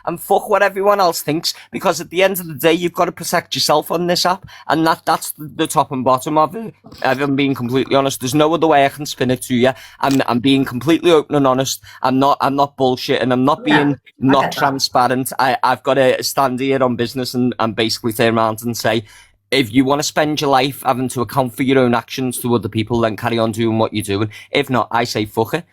and fuck what everyone else thinks, because at the end of the day, you've got to protect yourself on this app, and that's the top and bottom of it. If I'm being completely honest, there's no other way I can spin it to you. I'm being completely open and honest. I'm not bullshitting. I'm not being not transparent. I've got to stand here on business and basically turn around and say, if you want to spend your life having to account for your own actions to other people, then carry on doing what you're doing. If not, I say fuck it.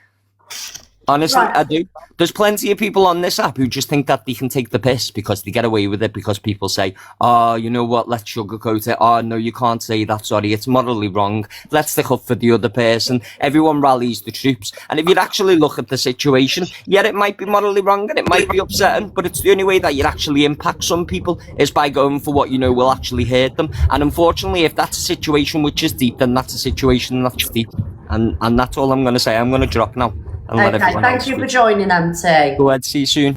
Honestly, right. I do. There's plenty of people on this app who just think that they can take the piss because they get away with it, because people say, oh, you know what, let's sugarcoat it. Oh, no, you can't say that, sorry, it's morally wrong. Let's stick up for the other person. Everyone rallies the troops. And if you actually look at the situation, yeah, it might be morally wrong and it might be upsetting, but it's the only way that you actually impact some people is by going for what you know will actually hurt them. And unfortunately, if that's a situation which is deep, then that's a situation that's deep. And that's all I'm going to say. I'm going to drop now. Okay, thank you for joining, MT. Go ahead, see you soon.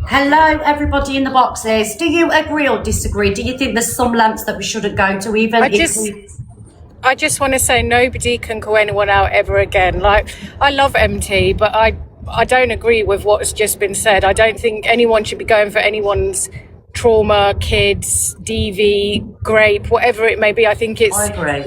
Hello, everybody in the boxes. Do you agree or disagree? Do you think there's some lamps that we shouldn't go to even? I just want to say nobody can call anyone out ever again. Like, I love MT, but I don't agree with what's just been said. I don't think anyone should be going for anyone's trauma, kids, DV, grape, whatever it may be. I think it's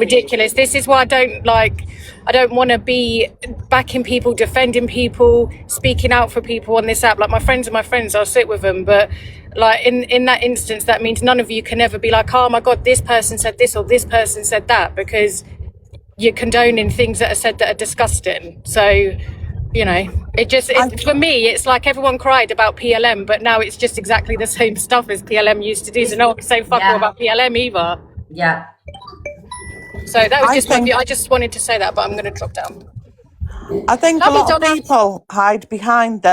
ridiculous. This is why I don't want to be backing people, defending people, speaking out for people on this app. Like, my friends are my friends, I'll sit with them. But like in that instance, that means none of you can ever be like, oh my God, this person said this or this person said that, because you're condoning things that are said that are disgusting. So, you know, for me, it's like everyone cried about PLM, but now it's just exactly the same stuff as PLM used to do. So no one can say fuck all about PLM either. Yeah. So that was I just wanted to say that, but I'm going to drop down. I think a lot of people hide behind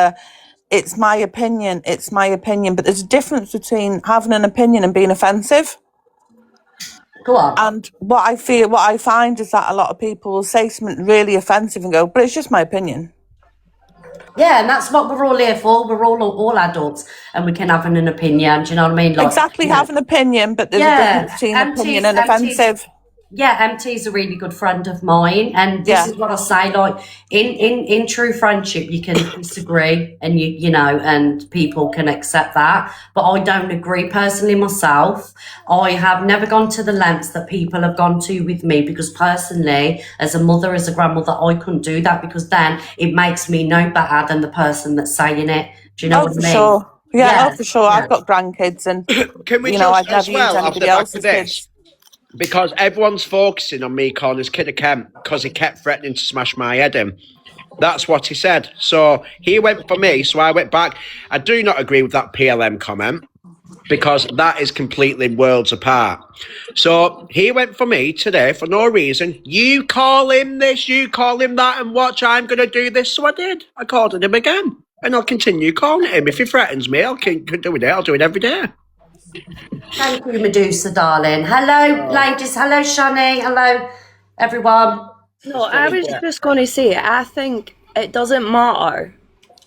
it's my opinion, but there's a difference between having an opinion and being offensive. Go on. And what I find is that a lot of people will say something really offensive and go, but it's just my opinion. Yeah, and that's what we're all here for. We're all adults, and we can have an opinion. Do you know what I mean? Like, exactly, have an opinion, but there's a difference between opinion and offensive. Yeah, MT's a really good friend of mine, and this is what I say, like, in true friendship, you can disagree, and you know, and people can accept that, but I don't agree personally myself. I have never gone to the lengths that people have gone to with me, because personally, as a mother, as a grandmother, I couldn't do that, because then it makes me no better than the person that's saying it. Do you know what I mean? Sure. Yeah, for sure. I've got grandkids, and can we I've never used anybody else's kids. Because everyone's focusing on me calling his kid a Kemp because he kept threatening to smash my head in. That's what he said. So he went for me, so I went back. I do not agree with that PLM comment, because that is completely worlds apart. So he went for me today for no reason. You call him this, you call him that, and watch, I'm going to do this. So I did. I called him again. And I'll continue calling him. If he threatens me, I'll keep doing it. I'll do it every day. Thank you, Medusa, darling. Hello, ladies. Hello, Shani. Hello, everyone. No, I was just going to say, I think it doesn't matter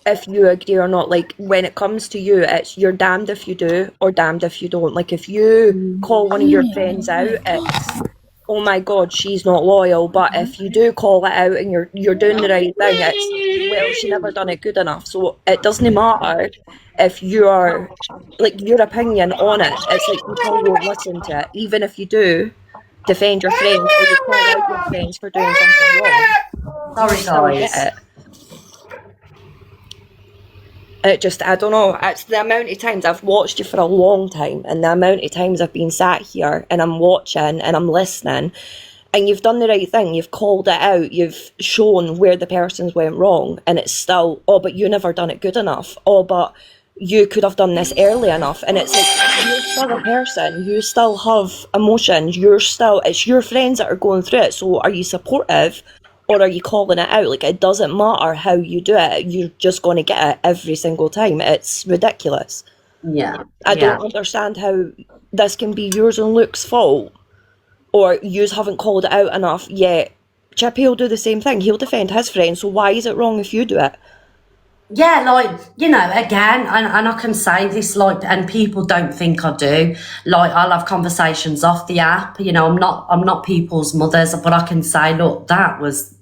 if you agree or not. Like, when it comes to you, it's you're damned if you do or damned if you don't. Like, if you call one of your friends out, it's, oh my God, she's not loyal. But if you do call it out and you're doing the right thing, it's, well, she never done it good enough. So it doesn't matter if you're, like, your opinion on it. It's like people won't listen to it. Even if you do defend your friends or you call out your friends for doing something wrong. Sorry, guys. It just, I don't know, it's the amount of times I've watched you for a long time, and the amount of times I've been sat here and I'm watching and I'm listening, and you've done the right thing, you've called it out, you've shown where the person's went wrong, and it's still, oh, but you never done it good enough, oh, but you could have done this early enough. And it's like, you're still a person, you still have emotions, it's your friends that are going through it, so are you supportive? Or are you calling it out? Like, it doesn't matter how you do it. You're just going to get it every single time. It's ridiculous. Yeah. I don't understand how this can be yours and Luke's fault. Or yous haven't called it out enough yet. Chippy will do the same thing. He'll defend his friend. So why is it wrong if you do it? Yeah, like, you know, again, and I can say this, like, and people don't think I do. Like, I'll have conversations off the app. You know, I'm not people's mothers, but I can say, look, that was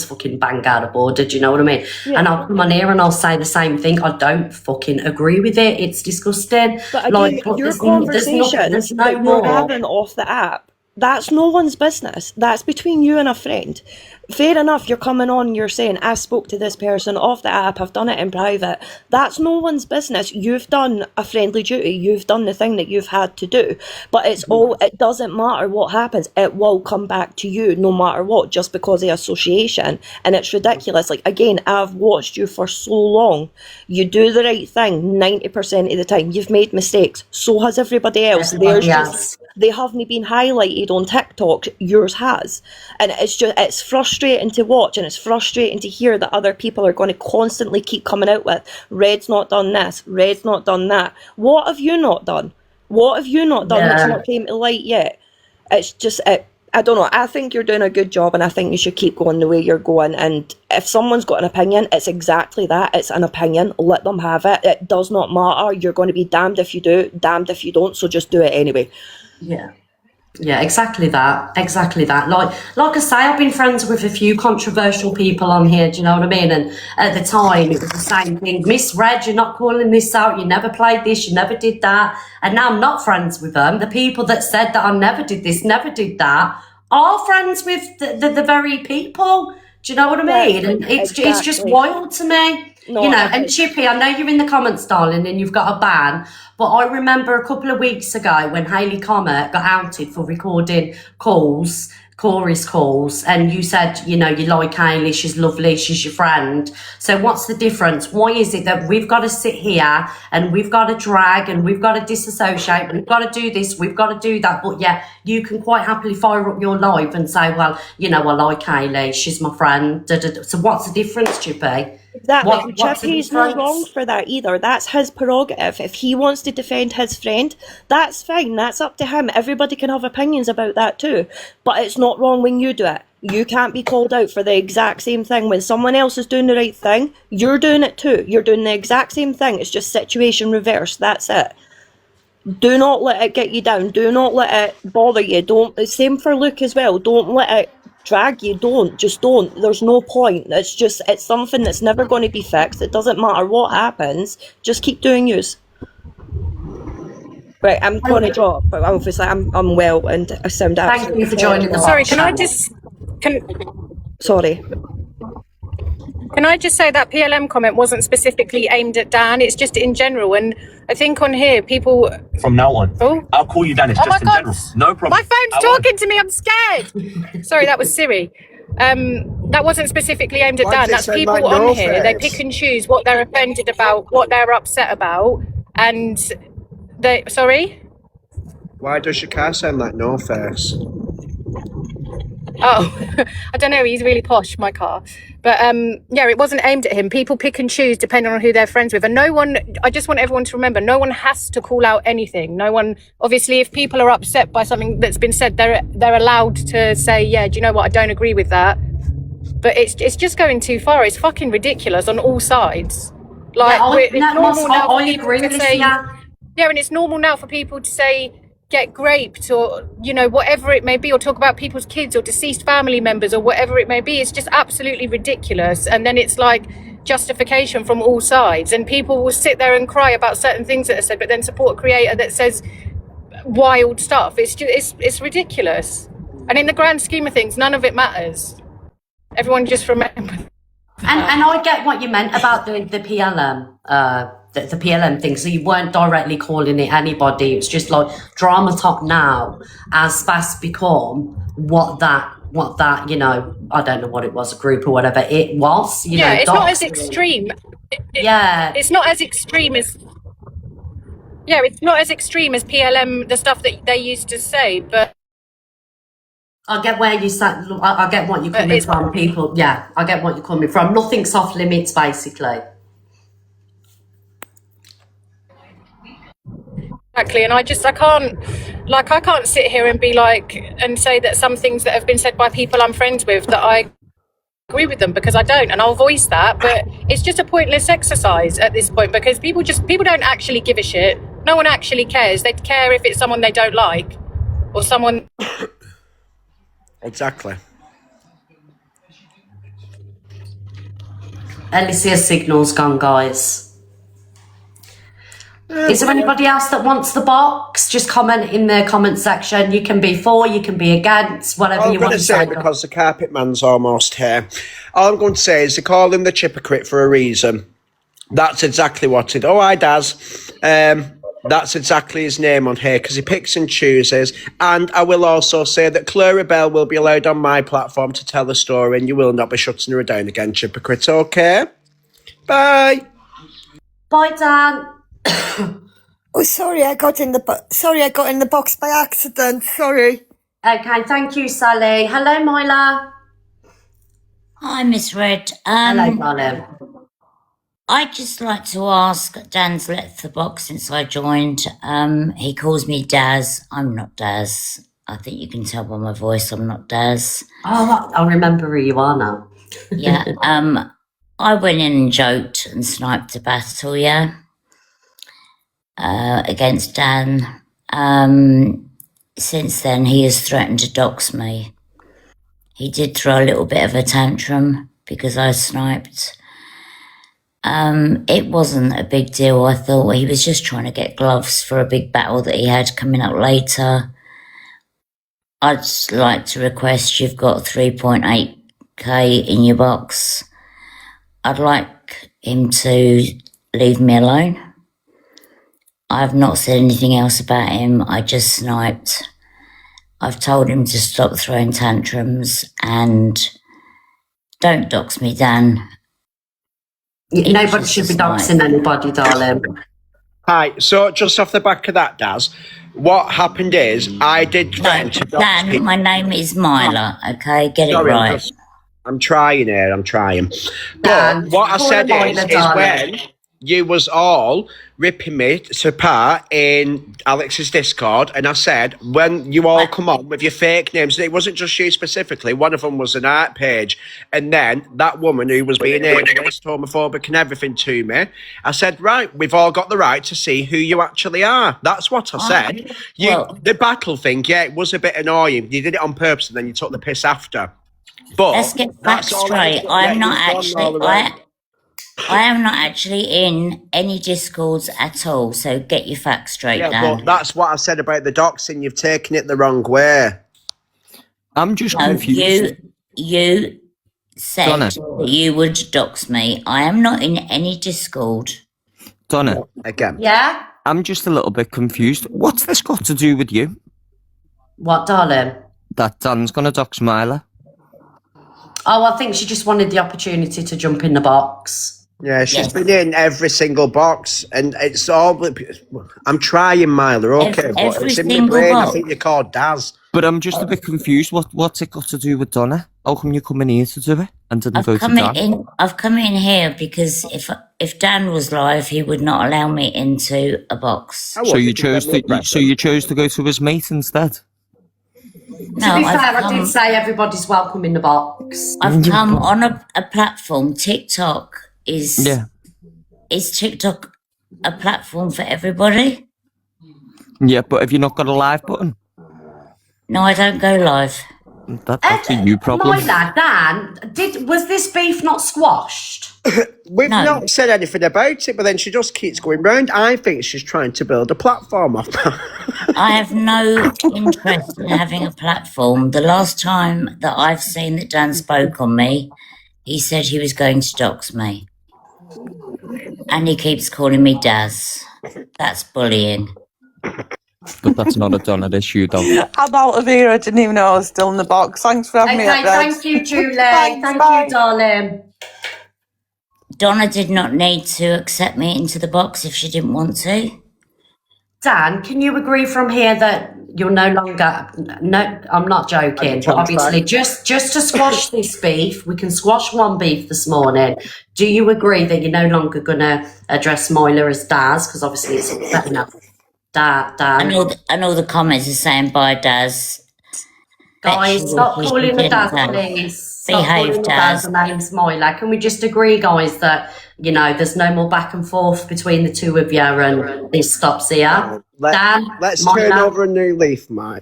fucking bang out of order. Do you know what I mean? Yeah. And I'll come on here and I'll say the same thing. I don't fucking agree with it. It's disgusting. But again, Like, your there's conversation there's no that you're more. having off the app, that's no one's business. That's between you and a friend. Fair enough, you're coming on, you're saying, I spoke to this person off the app, I've done it in private. That's no one's business. You've done a friendly duty, you've done the thing that you've had to do. But it's all, it doesn't matter what happens, it will come back to you no matter what, just because of association. And it's ridiculous. Like, again, I've watched you for so long. You do the right thing 90% of the time. You've made mistakes. So has everybody else. Everybody Theirs else. just, they haven't been highlighted on TikTok. Yours has. And it's frustrating to watch, and it's frustrating to hear that other people are going to constantly keep coming out with, Red's not done this, Red's not done that. What have you not done? What have you not done that's not came to light yet? It's just, I don't know. I think you're doing a good job, and I think you should keep going the way you're going. And if someone's got an opinion, it's exactly that. It's an opinion. Let them have it. It does not matter. You're going to be damned if you do, damned if you don't. So just do it anyway. Yeah. Yeah, exactly that. Exactly that. Like I say, I've been friends with a few controversial people on here, do you know what I mean? And at the time, it was the same thing. Miss Red, you're not calling this out. You never played this. You never did that. And now I'm not friends with them. The people that said that I never did this, never did that, are friends with the very people. Do you know what I mean? And it's just Exactly. wild to me. No, You know, I- and Chippy, I know you're in the comments, darling, and you've got a ban, but I remember a couple of weeks ago when Hayley Comet got outed for recording calls, Corey's calls, and you said, you know, you like Hayley, she's lovely, she's your friend. So what's the difference? Why is it that we've got to sit here and we've got to drag and we've got to disassociate, we've got to do this, we've got to do that, but yeah, you can quite happily fire up your live and say, well, you know, I like Hayley, she's my friend. Da, da, da. So what's the difference, Chippy? Exactly. What's the Chippy's not difference? wrong for that either. That's his prerogative. If he wants to defend his friend, that's fine. That's up to him. Everybody can have opinions about that too. But it's not wrong when you do it. You can't be called out for the exact same thing. When someone else is doing the right thing, you're doing it too. You're doing the exact same thing. It's just situation reverse. That's it. Do not let it get you down. Do not let it bother you. Same for Luke as well. Don't let it drag you. Just don't. There's no point. It's something that's never going to be fixed. It doesn't matter what happens. Just keep doing yours. Right, I'm going to drop, but obviously I'm well and I sound Thank absolutely you for joining the Sorry, live. Sorry. Can I just say that PLM comment wasn't specifically aimed at Dan, it's just in general. And I think on here, people... From now on, Oh. I'll call you Dan. It's Oh just my in God. general. No problem. My phone's talking to me, I'm scared. Sorry, that was Siri. That wasn't specifically aimed at Why Dan. did it That's say people like on no here. They face? pick and choose what they're offended about, what they're upset about. And they... Sorry? Why does your car sound like no face? Oh, I don't know. He's really posh, my car. But yeah, it wasn't aimed at him. People pick and choose depending on who they're friends with. And no one, I just want everyone to remember, no one has to call out anything. No one, obviously, if people are upset by something that's been said, they're allowed to say, yeah, do you know what? I don't agree with that. But it's just going too far. It's fucking ridiculous on all sides. Like, it's normal now for people to say, yeah, and it's normal now for people to say, get graped or, you know, whatever it may be, or talk about people's kids or deceased family members or whatever it may be. It's just absolutely ridiculous. And then it's like justification from all sides. And people will sit there and cry about certain things that are said, but then support a creator that says wild stuff. It's ridiculous. And in the grand scheme of things, none of it matters. Everyone just remember. And I get what you meant about the PLM, the PLM thing. So you weren't directly calling it anybody. It's just like Drama Talk now has fast become what that, you know, I don't know what it was, a group or whatever it was. You know, It's not as doxing. extreme. Yeah. It's not as extreme as... Yeah, it's not as extreme as PLM, the stuff that they used to say, but... I get where you said. I get what you're coming from. People, yeah, I get what you're coming from. Nothing's off limits, basically. Exactly, and I can't sit here and be like, and say that some things that have been said by people I'm friends with that I agree with them because I don't, and I'll voice that, but it's just a pointless exercise at this point because people don't actually give a shit. No one actually cares. They care if it's someone they don't like or someone. Exactly. Alicia's signal's gone, guys. Is there anybody else that wants the box? Just comment in the comment section. You can be for, you can be against, whatever you want to say. Because the carpet man's almost here. All I'm going to say is they call him the hypocrite for a reason. That's exactly what it. Oh, hi, Daz. That's exactly his name on here because he picks and chooses. And I will also say that Clara Bell will be allowed on my platform to tell a story, and you will not be shutting her down again, hypocrite. Okay. Bye. Bye, Dan. Oh, sorry, I got in the box by accident. Sorry. Okay, thank you, Sally. Hello, Myla. Hi, Miss Red. Hello, darling. I'd just like to ask, Dan's left the box since I joined. He calls me Daz. I'm not Daz. I think you can tell by my voice I'm not Daz. Oh, I remember who you are now. Yeah. I went in and joked and sniped a battle, yeah, against Dan. Since then, he has threatened to dox me. He did throw a little bit of a tantrum because I sniped. It wasn't a big deal. I thought he was just trying to get gloves for a big battle that he had coming up later. I'd like to request you've got 3.8k in your box. I'd like him to leave me alone. I've not said anything else about him. I just sniped. I've told him to stop throwing tantrums and don't dox me, Dan. Nobody should be doxing anybody, darling. Hi, so just off the back of that, Daz, what happened is I did threaten to dox Dan, people. my name is Myla, okay? Get Sorry, it right. I'm trying here, I'm trying. Dan, But what I call said Myla, is darling. when you was all ripping me to part in Alex's Discord, and I said, when you all come on with your fake names, and it wasn't just you specifically, one of them was an art page, and then that woman who was being ableist, homophobic and everything to me, I said, right, we've all got the right to see who you actually are. That's what I said. The battle thing, yeah, it was a bit annoying. You did it on purpose and then you took the piss after. But Let's get facts straight. I am not actually in any discords at all, so get your facts straight, yeah, Dan. but that's what I said about the doxing. You've taken it the wrong way. I'm just No, confused. you said Donna. that you would dox me. I am not in any discord. Donna, Again. Yeah? I'm just a little bit confused. What's this got to do with you? What, darling? That Dan's gonna dox Myla? Oh, I think she just wanted the opportunity to jump in the box. Yeah, she's Yes. been in every single box, and it's all. I'm trying, Myla, okay, but Every it's in my single brain. I box. think you're called Daz. But I'm just a bit confused. What's it got to do with Donna? How come you come in here to do it and didn't vote for Dan? I've come in here because if Dan was live, he would not allow me into a box. I So you wasn't chose even to so you chose to go to his mate instead. To be fair, I did say everybody's welcome in the box. I've come on a platform. TikTok is Yeah. Is TikTok a platform for everybody? Yeah, but have you not got a live button? No, I don't go live. That's a you problem. My lad, Dan, was this beef not squashed? We've No. not said anything about it, but then she just keeps going round. I think she's trying to build a platform off. I have no interest in having a platform. The last time that I've seen that Dan spoke on me, he said he was going to dox me. And he keeps calling me Daz. That's bullying. But that's not a Donna issue, though. I'm out of here. I didn't even know I was still in the box. Thanks for having me. Okay, up, Reg. thank you, Julie. Thanks, Thank bye. you, darling. Donna did not need to accept me into the box if she didn't want to. Dan, can you agree from here that you're no longer... No, I'm not joking, but obviously just to squash this beef, we can squash one beef this morning. Do you agree that you're no longer going to address Moyla as Daz? Because obviously it's upsetting us. Dan. And all the comments are saying bye, Daz. Guys, Bet stop she calling the didn't, Daz, Daz. please. Stop Behave, calling the Daz. Daz. The name's Myla. Can we just agree, guys, that, you know, there's no more back and forth between the two of you and this stops here? Dan, Let's Myla, turn over a new leaf, Myla.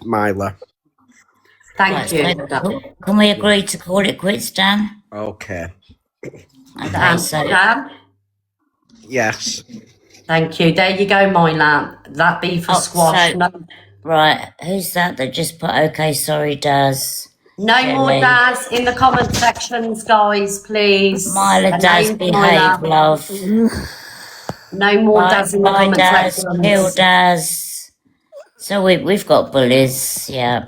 thank Right, you. so can we agree to call it quits, Dan? Okay. Okay, Dan, so Dan, Yes. thank you. There you go, Myla. That beef was squashed. so, right, who's that just put okay, sorry, Daz? No more Jelly. Daz in the comment sections, guys, please. Myla, Her Daz, name's behave, Myla. love. No more Daz in the Bye, comment Daz. sections. Kill Daz. So we've got bullies, yeah.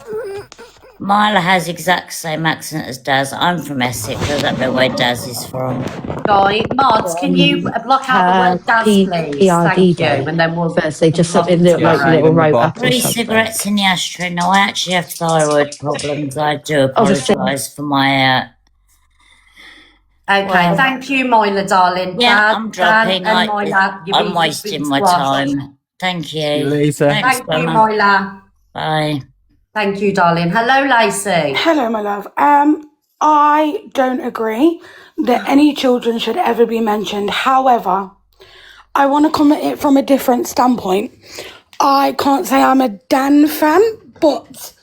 Myla has exact same accent as Daz. I'm from Essex. I don't know where Daz is from. Guy, Mods, can you block out the word Daz, please? Thank you. And then we'll Firstly, just something that Yeah, like a little right. rope up or 3 something. cigarettes in the ashtray. No, I actually have thyroid problems. I do Obviously. apologise for my... Okay, Well, thank you, Myla, darling. yeah, Dad, I'm dropping. Dan and Myla, your I'm beef has wasting been my squashed. time. Thank you. See you later. Thanks, Thank you, Mama. Myla. Bye. Thank you, darling. Hello, Lacey. Hello, my love. I don't agree that any children should ever be mentioned. However, I want to come at it from a different standpoint. I can't say I'm a Dan fan, but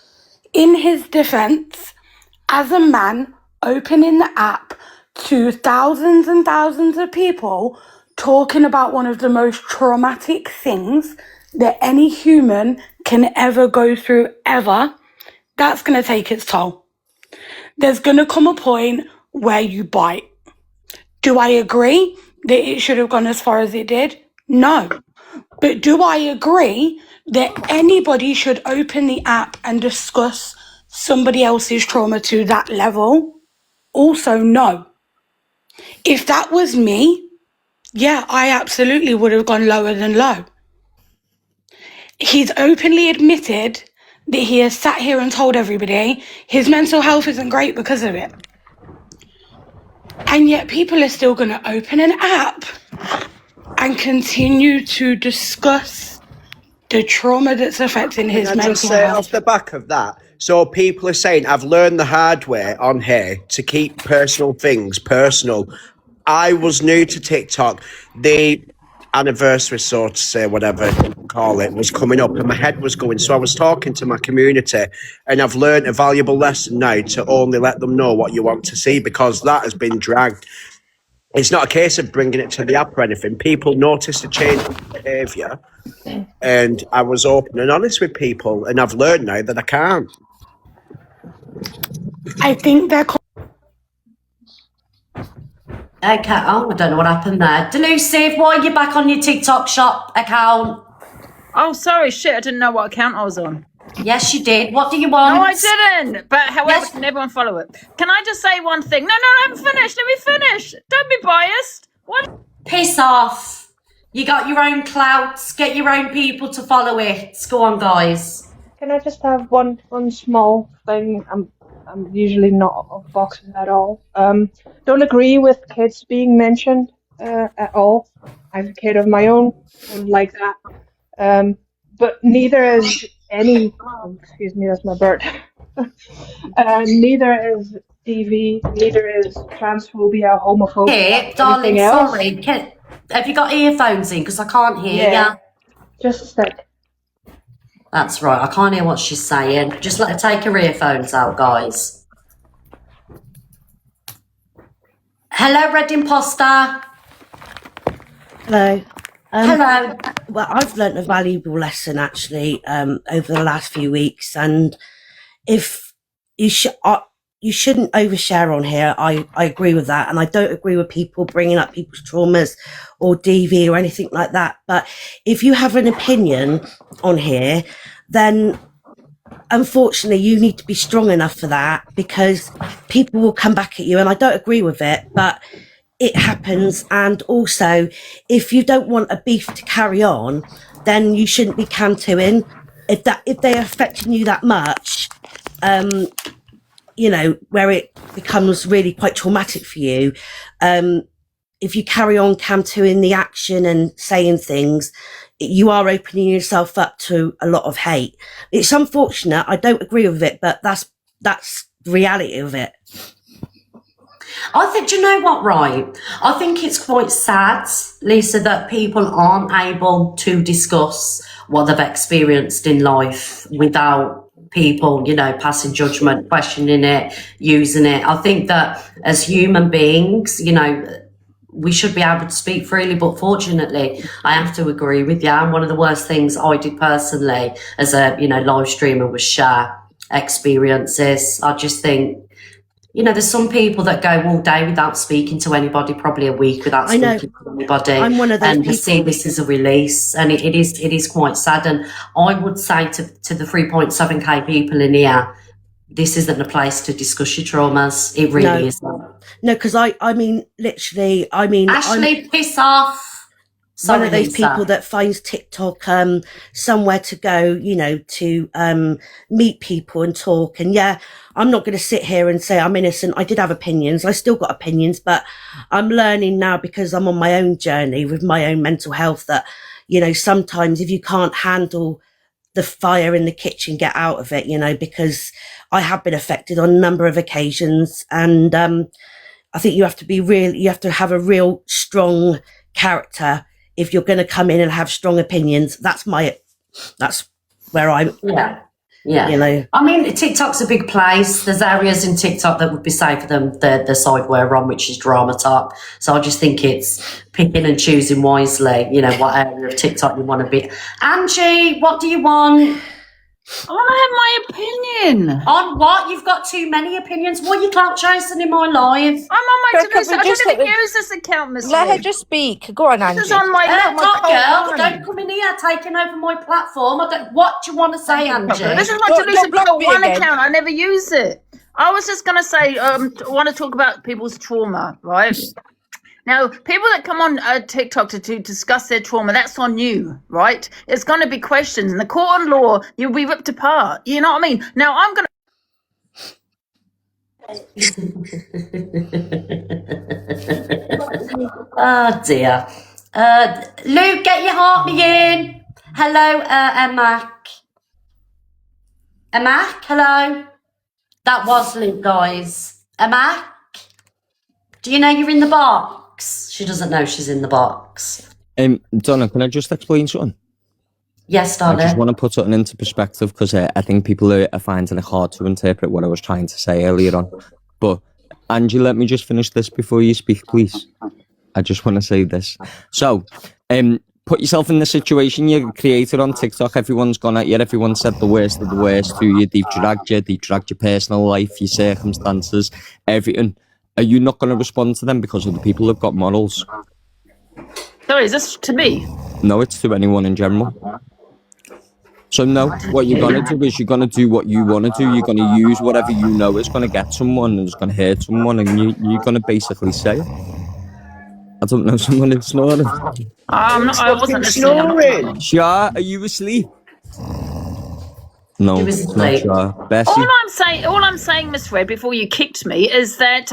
in his defense, as a man opening the app to thousands and thousands of people talking about one of the most traumatic things that any human can ever go through ever, that's going to take its toll. There's going to come a point where you bite. Do I agree that it should have gone as far as it did? No. But do I agree that anybody should open the app and discuss somebody else's trauma to that level? Also, no. If that was me, yeah, I absolutely would have gone lower than low. He's openly admitted that he has sat here and told everybody his mental health isn't great because of it. And yet people are still going to open an app and continue to discuss the trauma that's affecting his Can I mental just say health. off the back of that? So people are saying, I've learned the hard way on here to keep personal things personal. I was new to TikTok. The anniversary, so to say, whatever you call it, was coming up and my head was going. So I was talking to my community and I've learned a valuable lesson now to only let them know what you want to see, because that has been dragged. It's not a case of bringing it to the app or anything. People noticed a change in behaviour and I was open and honest with people, and I've learned now that I can't. I think they're Okay, oh, I don't know what happened there. Delusive, why are you back on your TikTok shop account? Oh, sorry, shit, I didn't know what account I was on. Yes, you did. What do you want? No, I didn't. But however, Yes. can everyone follow it? Can I just say one thing? No, I haven't finished. Let me finish. Don't be biased. What? Piss off. You got your own clouts. Get your own people to follow it. Go on, guys. Can I just have one small thing? I'm usually not of boxing at all. Don't agree with kids being mentioned at all. I have a kid of my own, don't like that. But neither is any. Oh, excuse me, that's my bird. Neither is DV. Neither is transphobia, homophobia. Here, darling, anything else. sorry. Have you got earphones in? Because I can't hear Yeah. you. Just a sec. That's right. I can't hear what she's saying. Just let her take her earphones out, guys. Hello, Red Imposter. Hello. Hello. Well, I've learnt a valuable lesson actually over the last few weeks, and if you shouldn't overshare on here. I agree with that, and I don't agree with people bringing up people's traumas or DV or anything like that. But if you have an opinion on here, then unfortunately you need to be strong enough for that, because people will come back at you, and I don't agree with it, but it happens. And also, if you don't want a beef to carry on, then you shouldn't be cantooing. If they're affecting you that much, you know, where it becomes really quite traumatic for you, if you carry on cantooing the action and saying things, you are opening yourself up to a lot of hate. It's unfortunate. I don't agree with it, but that's that's the reality of it. I think, do you know what, right? I think it's quite sad, Lisa, that people aren't able to discuss what they've experienced in life without people, you know, passing judgment, questioning it, using it. I think that as human beings, you know, we should be able to speak freely, but fortunately, I have to agree with you. And one of the worst things I did personally as a, you know, live streamer was share experiences. I just think, you know, there's some people that go all day without speaking to anybody, probably a week without speaking to anybody. I'm one of those and people. to see this as a release, and it is quite sad. And I would say to the 3.7k people in here, this isn't a place to discuss your traumas. It really isn't. No, because I mean, literally, Ashley, piss off. One of those Lisa. people that finds TikTok somewhere to go, you know, to meet people and talk. And yeah, I'm not going to sit here and say I'm innocent. I did have opinions. I still got opinions, but I'm learning now, because I'm on my own journey with my own mental health, that, you know, sometimes if you can't handle the fire in the kitchen, get out of it, you know, because I have been affected on a number of occasions. And I think you have to have a real strong character if you're going to come in and have strong opinions. That's where I'm. Yeah. You know, I mean, TikTok's a big place. There's areas in TikTok that would be safer than the side we're on, which is drama talk. So I just think it's picking and choosing wisely, you know, what area of TikTok you want to be. Angie, what do you want? I want to have my opinion. On what? You've got too many opinions. What are you clout chasing in my life? I'm on my to-do list. I just don't even use this account, Miss Let her Reed. just speak. Go on, Angie. This is on my Top girl, phone. don't come in here taking over my platform. What do you want to say, Angie? This is my Don't to-do block list me one again. account. I never use it. I was just going to say, I want to talk about people's trauma, right? Now, people that come on TikTok to discuss their trauma, that's on you, right? It's going to be questions. In the court of law, you'll be ripped apart. You know what I mean? Now, I'm going to... Oh, dear. Luke, get your heart me in. Hello, Emak. Emak, hello. That was Luke, guys. Emak, do you know you're in the box? She doesn't know she's in the box. Donna, can I just explain something? Yes, I just darling. want to put something into perspective, because I think people are finding it hard to interpret what I was trying to say earlier on. But Angie, let me just finish this before you speak, please. I just want to say this. So, put yourself in the situation you created on TikTok. Everyone's gone at you. Everyone said the worst of the worst to you. They've dragged your personal life, your circumstances, everything. Are you not going to respond to them because of the people who've got morals? Sorry, is this to me? No, it's to anyone in general. So no, what you're going to do is you're going to do what you want to do. You're going to use whatever you know is going to get someone and is going to hurt someone, and you're going to basically say it. I don't know, someone is snoring. I wasn't listening. Shah, are you asleep? No, was it's not asleep. Shah. Bessie? All I'm saying, Miss Red, before you kicked me, is that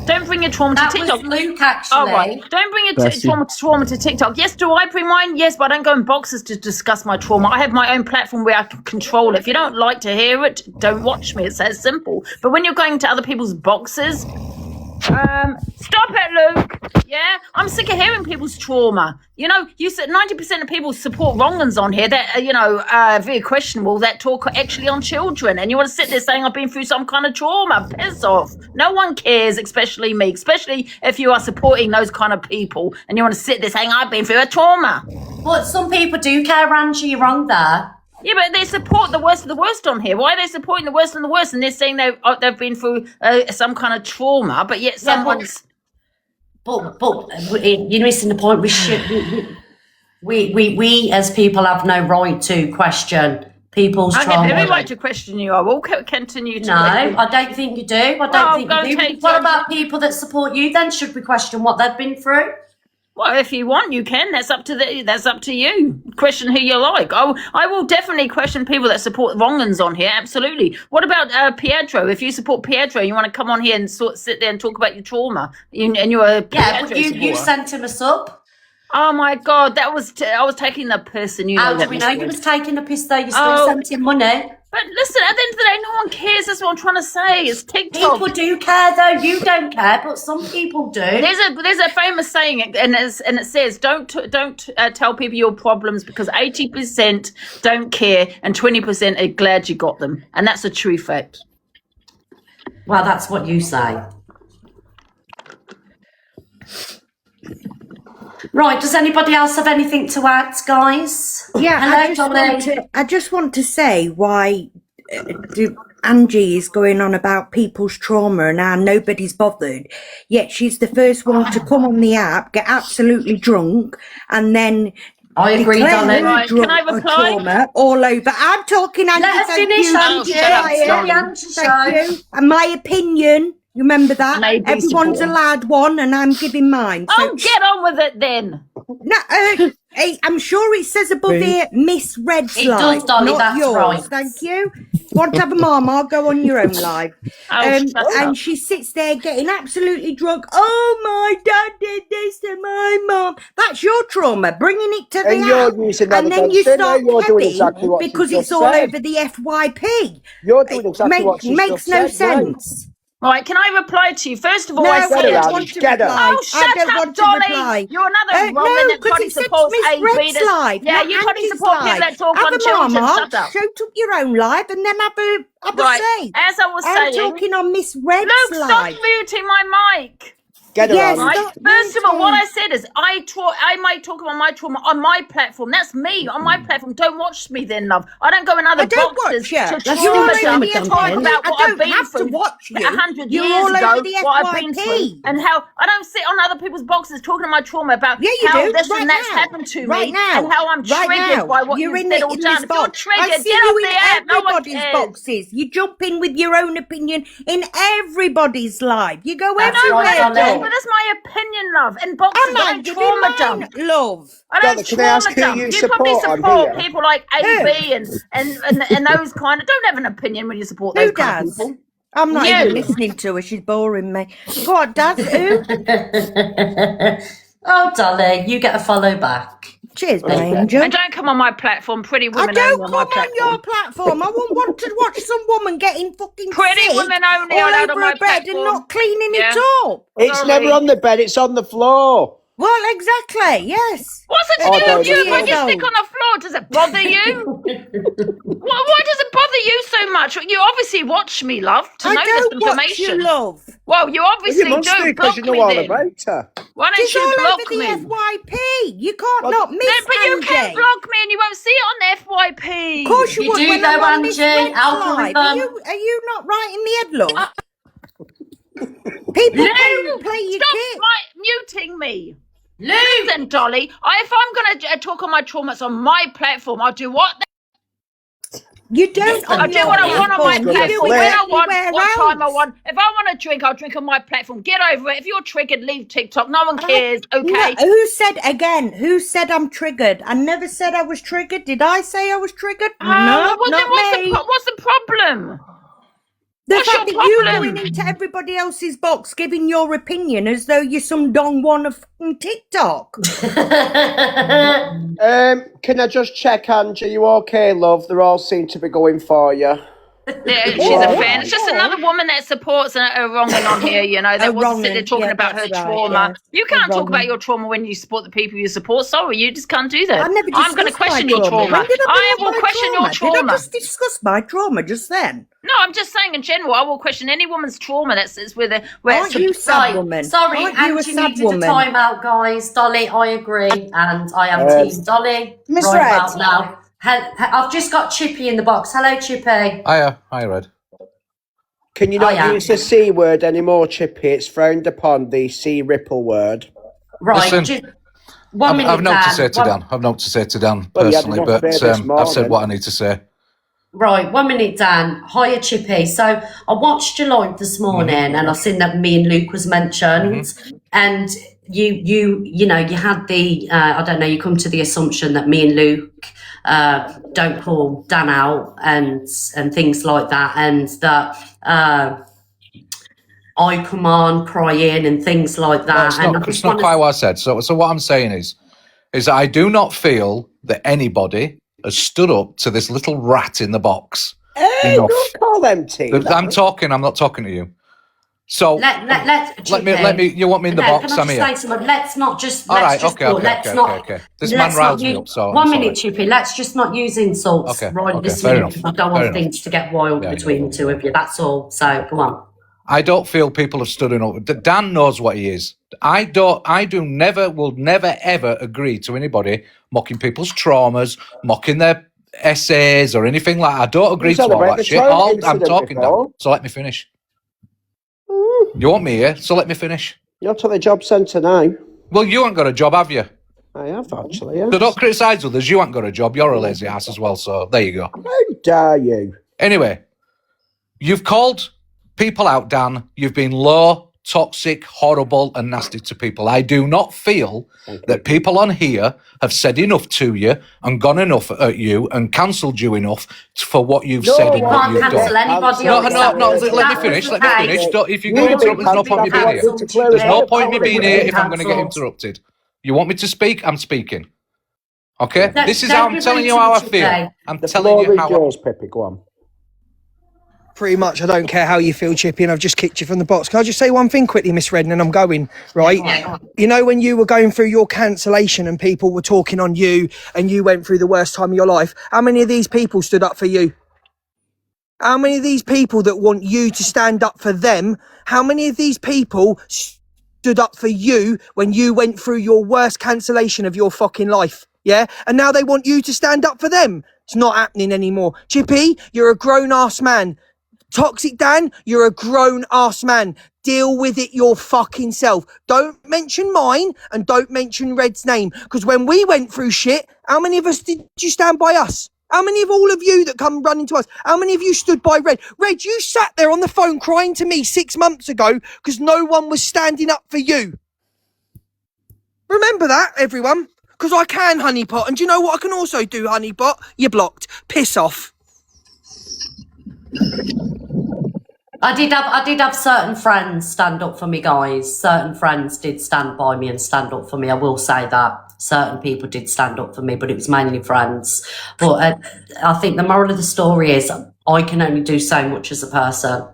don't bring your trauma to That TikTok. was Luke, actually. Oh, right. Don't bring your Bessie. trauma to TikTok. Yes, do I bring mine? Yes, but I don't go in boxes to discuss my trauma. I have my own platform where I can control it. If you don't like to hear it, don't watch me. It's that simple. But when you're going to other people's boxes, stop it, Luke. Yeah, I'm sick of hearing people's trauma. You know, you said 90% of people support wrong uns on here that very questionable, that talk actually on children, and you want to sit there saying I've been through some kind of trauma. Piss off. No one cares, especially me, especially if you are supporting those kind of people and you want to sit there saying I've been through a trauma. But some people do care, Angie. You're wrong there. Yeah, but they support the worst of the worst on here. Why are they supporting the worst and the worst? And they're saying they've been through some kind of trauma, but yet someone's... But you're missing the point. We as people have no right to question people's I trauma. have every right to question you. I will continue to... No, I don't think you do. I don't think you do. What about people that support you then? Should we question what they've been through? Well, if you want, you can. That's up to you. Question who you like. I will definitely question people that support wrong uns on here. Absolutely. What about Pietro? If you support Pietro, you want to come on here and sit there and talk about your trauma, and you're a Pietro but you supporter. sent him a sub. Oh my God, that was I was taking the piss, and you know How do that. we know you was taking a piss though? You still sent him money. But listen, at the end of the day, no one cares. That's what I'm trying to say. It's TikTok. People do care though. You don't care, but some people do. There's a famous saying, and it says, don't tell people your problems because 80% don't care and 20% are glad you got them, and that's a true fact. Well, that's what you say. Right, does anybody else have anything to add, guys? Yeah, Hello, I just want to say why Angie is going on about people's trauma and how nobody's bothered, yet she's the first one to come on the app, get absolutely drunk, and then I agree, darling. Right, can I reply? Trauma all over. I'm talking, Angie. Let her finish, Angie. Thank you. And my opinion. Remember that? Maybe Everyone's support. allowed one, and I'm giving mine. So Get on with it then. no, I'm sure it says above here, Miss Red's It live, does, Dolly, not that's yours. right. Thank you. Want to have a mama? Go on your own live. Shut up. And she sits there getting absolutely drunk. Oh, my dad did this to my mum. That's your trauma. Bringing it to the And you're using that and then you against her. start You're doing heavy exactly what she's because it's just all said. over the FYP. You're doing exactly what she's Makes just no said, right? sense. Right, can I reply to you? First of all, No, I I said don't want to Get her. reply. Oh, shut I don't up, want to Dolly. reply. You're another No, woman that because probably it said supports Miss AB. Red's live, Yeah, not you probably Angie's support people live. that talk Have on a children. mama, Shut up. show to your own live, and then have a Right, say. as I was I'm saying, talking on Miss Red's Luke, stop live. muting my mic. Get her Yes, on. Right. stop First of all, what muting. I said is I might talk about my trauma on my platform. That's me on my platform. Don't watch me then, love. I don't go in other I don't boxes watch you. to That's trauma all over dump the and FYP. talk about I what I've don't been have to through watch you. 100 You're years all ago, over the what I've been FYP. through, and how I don't sit on other people's boxes talking about my trauma about Yeah, you how do. this Right and that's now. happened to Right me now. and how I'm Right triggered now. by what You're you've in said it all in done. this If you're box. triggered, I see get you off in the app. No one everybody's cares. boxes. You jump in with your own opinion in everybody's live. You go That's everywhere. right, But darling. that's my opinion, love. In boxes, I'm I not don't giving trauma mine, dump. love. I don't Dolly, can I ask trauma who dump. you You probably support on support here? people like AB and those kind of. Don't have an opinion when you support those Who kind does? of people. I'm not even You. listening to her. She's boring me. Go on, Dad. Who? Oh, Dolly, you get a follow back. Cheers, my Okay. angel. And don't come on my platform. Pretty I women don't only come on my on platform. your platform. I won't want to watch some woman getting fucking Pretty sick women only all allowed on over my her bed platform. and not cleaning Yeah. it up. It's Sorry. never on the bed, it's on the floor. Well, exactly. Yes. What's it to Oh, do no, with you no, if I no. just stick on the floor? Does it bother you? Why does it bother you so much? You obviously watch me, love, to I know this don't watch information. you, love. Well, you Well, obviously you must do. do Block because you me know all then. about her. Why don't She's you all block over the me? FYP. You can't Well, not miss Then, but you can Angie. block me and you won't see it on the FYP. Of course you You would. do when though, I'm on Miss Angie. Red's live. Algorithm. Are you not right in the head, love? People play your Stop kit. muting me. Listen, Dolly, if I'm going to talk on my traumas on my platform, I'll do what? You don't. I'll on do your what I want on my platform. You do platform it when I want, everywhere what time I else. want. If I want to drink, I'll drink on my platform. Get over it. If you're triggered, leave TikTok. No one cares, okay? No, who said again? Who said I'm triggered? I never said I was triggered. Did I say I was triggered? Oh, No, well, then not me. what's the problem? The What's fact your that you problem? going into everybody else's box giving your opinion as though you're some Don Juan of fucking TikTok. Can I just check, Angie? You okay, love? They all seem to be going for you. Yeah, she's a fan. It's just another woman that supports a wronging on here, you know, that wants to sit there wronging. talking Yeah, about her that's right, trauma. yeah. You can't A talk about wronging. your trauma when you support the people you support. Sorry, you just can't do that. I never I'm going to discussed my question your trauma. When did I bring up will my question your Did trauma. I just discuss my trauma just then? No, I'm just saying in general, I will question any woman's trauma that's where Aren't you sad Right, woman? sorry, Aren't you a Angie sad needed woman? a timeout, guys. Dolly, I agree, and I am Team Dolly Miss right Red. about now. I've just got Chippy in the box. Hello, Chippy. Hiya, Red. Can you not yeah. use the C word anymore, Chippy? It's frowned upon, the C ripple word. Right, Listen, one minute, I've not to Dan. say to Dan. I've not to say to Dan Well, you had personally, enough but there this I've said morning. what I need to say. Right, 1 minute, Dan. Hiya, Chippy. So I watched your live this morning, and I seen that me and Luke was mentioned, and you know, you had the I don't know, you come to the assumption that me and Luke don't call Dan out and things like that, and that I come on crying and things like No, that. it's and not, I just it's not wanna- quite what I said. So what I'm saying is, is that I do not feel that anybody has stood up to this little rat in the box. Hey, enough. don't call them T. I'm talking. I'm not talking to you. So let me. You want me in the box? Can I I'm just here. say something? Let's not just. All right. Let's Okay. not. This man riles me up. So one minute, Chippy. Let's just not use insults right this fair minute. enough. I don't Fair want things to get wild between the two of you. That's all. So go on. I don't feel people have stood up. Dan knows what he is. Will never ever agree to anybody mocking people's traumas, mocking their essays or anything like that. I don't agree to all that shit. I'm talking now, so let me finish. You want me here, so let me finish. You're to the job centre now. Well, you ain't got a job, have you? I have, actually, yes. So don't criticise others. You ain't got a job. You're a lazy ass as well, so there you go. How dare you? Anyway, you've called people out, Dan. You've been low, toxic, horrible, and nasty to people. I do not feel that people on here have said enough to you and gone enough at you and cancelled you enough for what you've said and what you've done. No, let me finish. If you're going to interrupt, there's no point me being here. There's no point me being here if I'm going to get interrupted. You want me to speak? I'm speaking. Okay? This is how I'm telling you how I feel. I'm telling you how I feel. Pippi, go on. Pretty much, I don't care how you feel, Chippy, and I've just kicked you from the box. Can I just say one thing quickly, Miss Redden, and I'm going, right? Yeah. You know, when you were going through your cancellation and people were talking on you and you went through the worst time of your life, how many of these people stood up for you? How many of these people that want you to stand up for them, how many of these people stood up for you when you went through your worst cancellation of your fucking life? Yeah? And now they want you to stand up for them. It's not happening anymore. Chippy, you're a grown-ass man. Toxic Dan, you're a grown-ass man. Deal with it your fucking self. Don't mention mine and don't mention Red's name. Because when we went through shit, how many of us did you stand by us? How many of all of you that come running to us, how many of you stood by Red? Red, you sat there on the phone crying to me 6 months ago because no one was standing up for you. Remember that, everyone? Because I can, Honeypot. And do you know what I can also do, Honeypot? You're blocked. Piss off. I did have certain friends stand up for me, guys. Certain friends did stand by me and stand up for me. I will say that. Certain people did stand up for me, but it was mainly friends. But I think the moral of the story is I can only do so much as a person.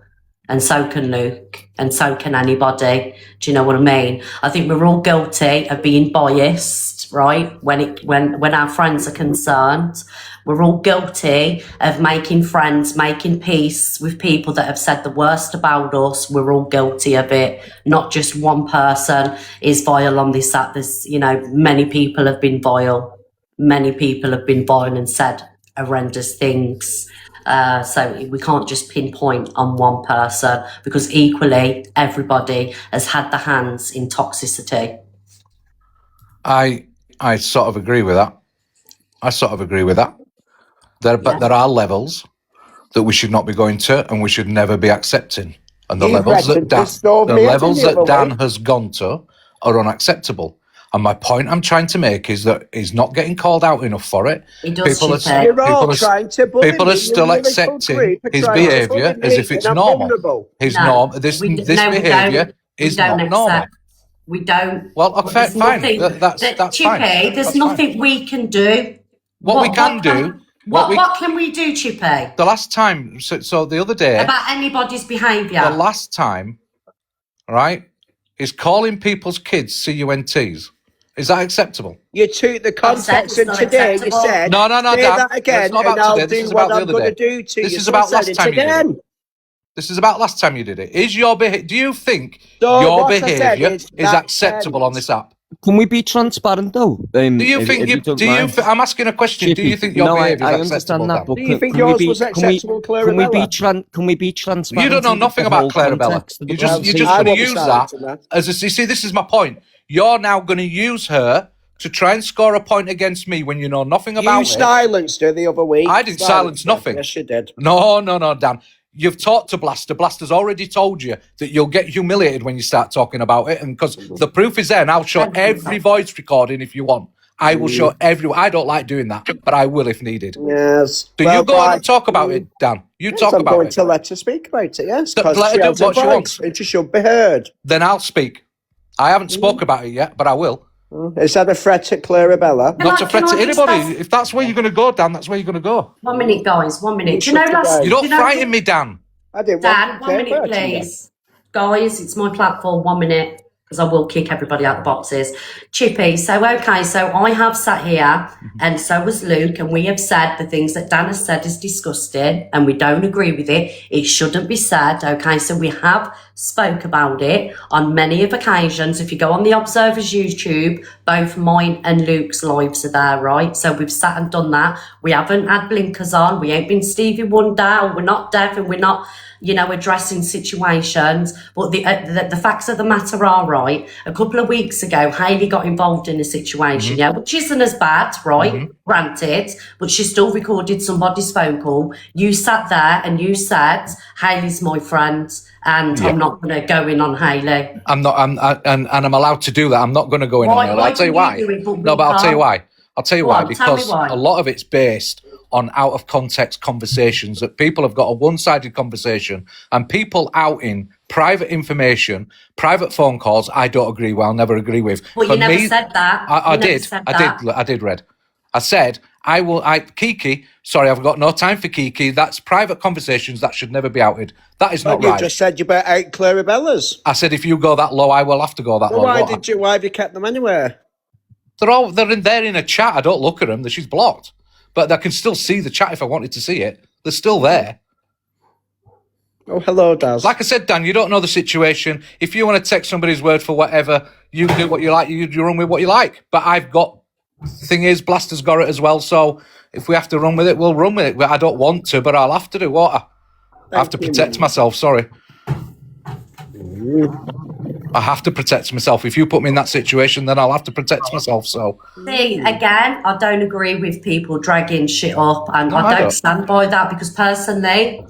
And so can Luke. And so can anybody. Do you know what I mean? I think we're all guilty of being biased, right? When our friends are concerned. We're all guilty of making friends, making peace with people that have said the worst about us. We're all guilty of it. Not just one person is vile on this app. Many people have been vile. Many people have been vile and said horrendous things. So we can't just pinpoint on one person because equally everybody has had their hands in toxicity. I sort of agree with that. There are levels that we should not be going to and we should never be accepting. And the levels that Dan has gone to are unacceptable. And my point I'm trying to make is that he's not getting called out enough for it. People are still accepting his behaviour as if it's normal. This behaviour is not normal. We don't. Well, okay, fine. That's Chippy, fine. There's nothing we can do. What can we do, Chippy? The last time, so the other day... About anybody's behaviour. The last time, right, is calling people's kids CUNTs. Is that acceptable? You took the context and today acceptable. You said, no, Dan, that again, it's not and about I'll today. do what I'm going to do to you. This is about last time you did it. This is about last time you did it. Do you think your behaviour is acceptable on this app? Can we be transparent though? Do you think? I'm asking a question. Do you think your behaviour is acceptable? That, but do you think yours was acceptable, Clarabella? Can we be transparent? You don't know nothing about Clarabella. You're just going to use that as you see. This is my point. You're now going to use her to try and score a point against me when you know nothing about it. You silenced her the other week. I didn't silence nothing. Yes, you did. No, Dan. You've talked to Blaster. Blaster's already told you that you'll get humiliated when you start talking about it. And because the proof is there, and I'll show every voice recording if you want. I will show everyone. I don't like doing that, but I will if needed. Yes. So you go on and talk about it, Dan. You talk about it. I'm going to let her speak about it, yes. Let her do what she wants. It should be heard. Then I'll speak. I haven't spoke about it yet, but I will. Is that a threat at Clarabella? Not to threat can to I just anybody. ask- If that's where you're going to go, Dan, that's where you're going to go. 1 minute, guys. 1 minute. Do you know You don't frighten me, Dan. I didn't Dan, want 1 minute, please. Guys, it's my platform. 1 minute, because I will kick everybody out the boxes. Chippy, so I have sat here, and so has Luke, and we have said the things that Dan has said is disgusting, and we don't agree with it. It shouldn't be said, okay? So we have spoke about it on many of occasions. If you go on the Observer's YouTube, both mine and Luke's lives are there, right? So we've sat and done that. We haven't had blinkers on. We ain't been Stevie Wonder, or we're not deaf, and we're not, addressing situations. But the facts of the matter are, right, a couple of weeks ago, Hayley got involved in a situation, which isn't as bad, right? Granted, but she still recorded somebody's phone call. You sat there and you said, Hayley's my friend, and I'm not going to go in on Hayley. I'm not, and I'm allowed to do that. I'm not going to go in on her. I'll tell you why. No, but I'll tell you why. I'll tell you why. Because a lot of it's based on out of context conversations that people have got a one-sided conversation, and people outing private information, private phone calls. I don't agree with. I'll never agree with. Well, you never said that. I did, Red. I said Kiki. Sorry, I've got no time for Kiki. That's private conversations that should never be outed. That is not you right. You just said you better out Clarabella's. I said if you go that low, I will have to go that low. Why have you kept them anywhere? They're in a chat. I don't look at them. She's blocked, but I can still see the chat if I wanted to see it. They're still there. Oh, hello, Daz. Like I said, Dan, you don't know the situation. If you want to take somebody's word for whatever, you do what you like. You run with what you like. But I've got. The thing is, Blaster's got it as well. So if we have to run with it, we'll run with it. But I don't want to, but I'll have to do what? I have to protect myself. Sorry. I have to protect myself. If you put me in that situation, then I'll have to protect myself. So see, again, I don't agree with people dragging shit up, and I don't stand by that, because personally,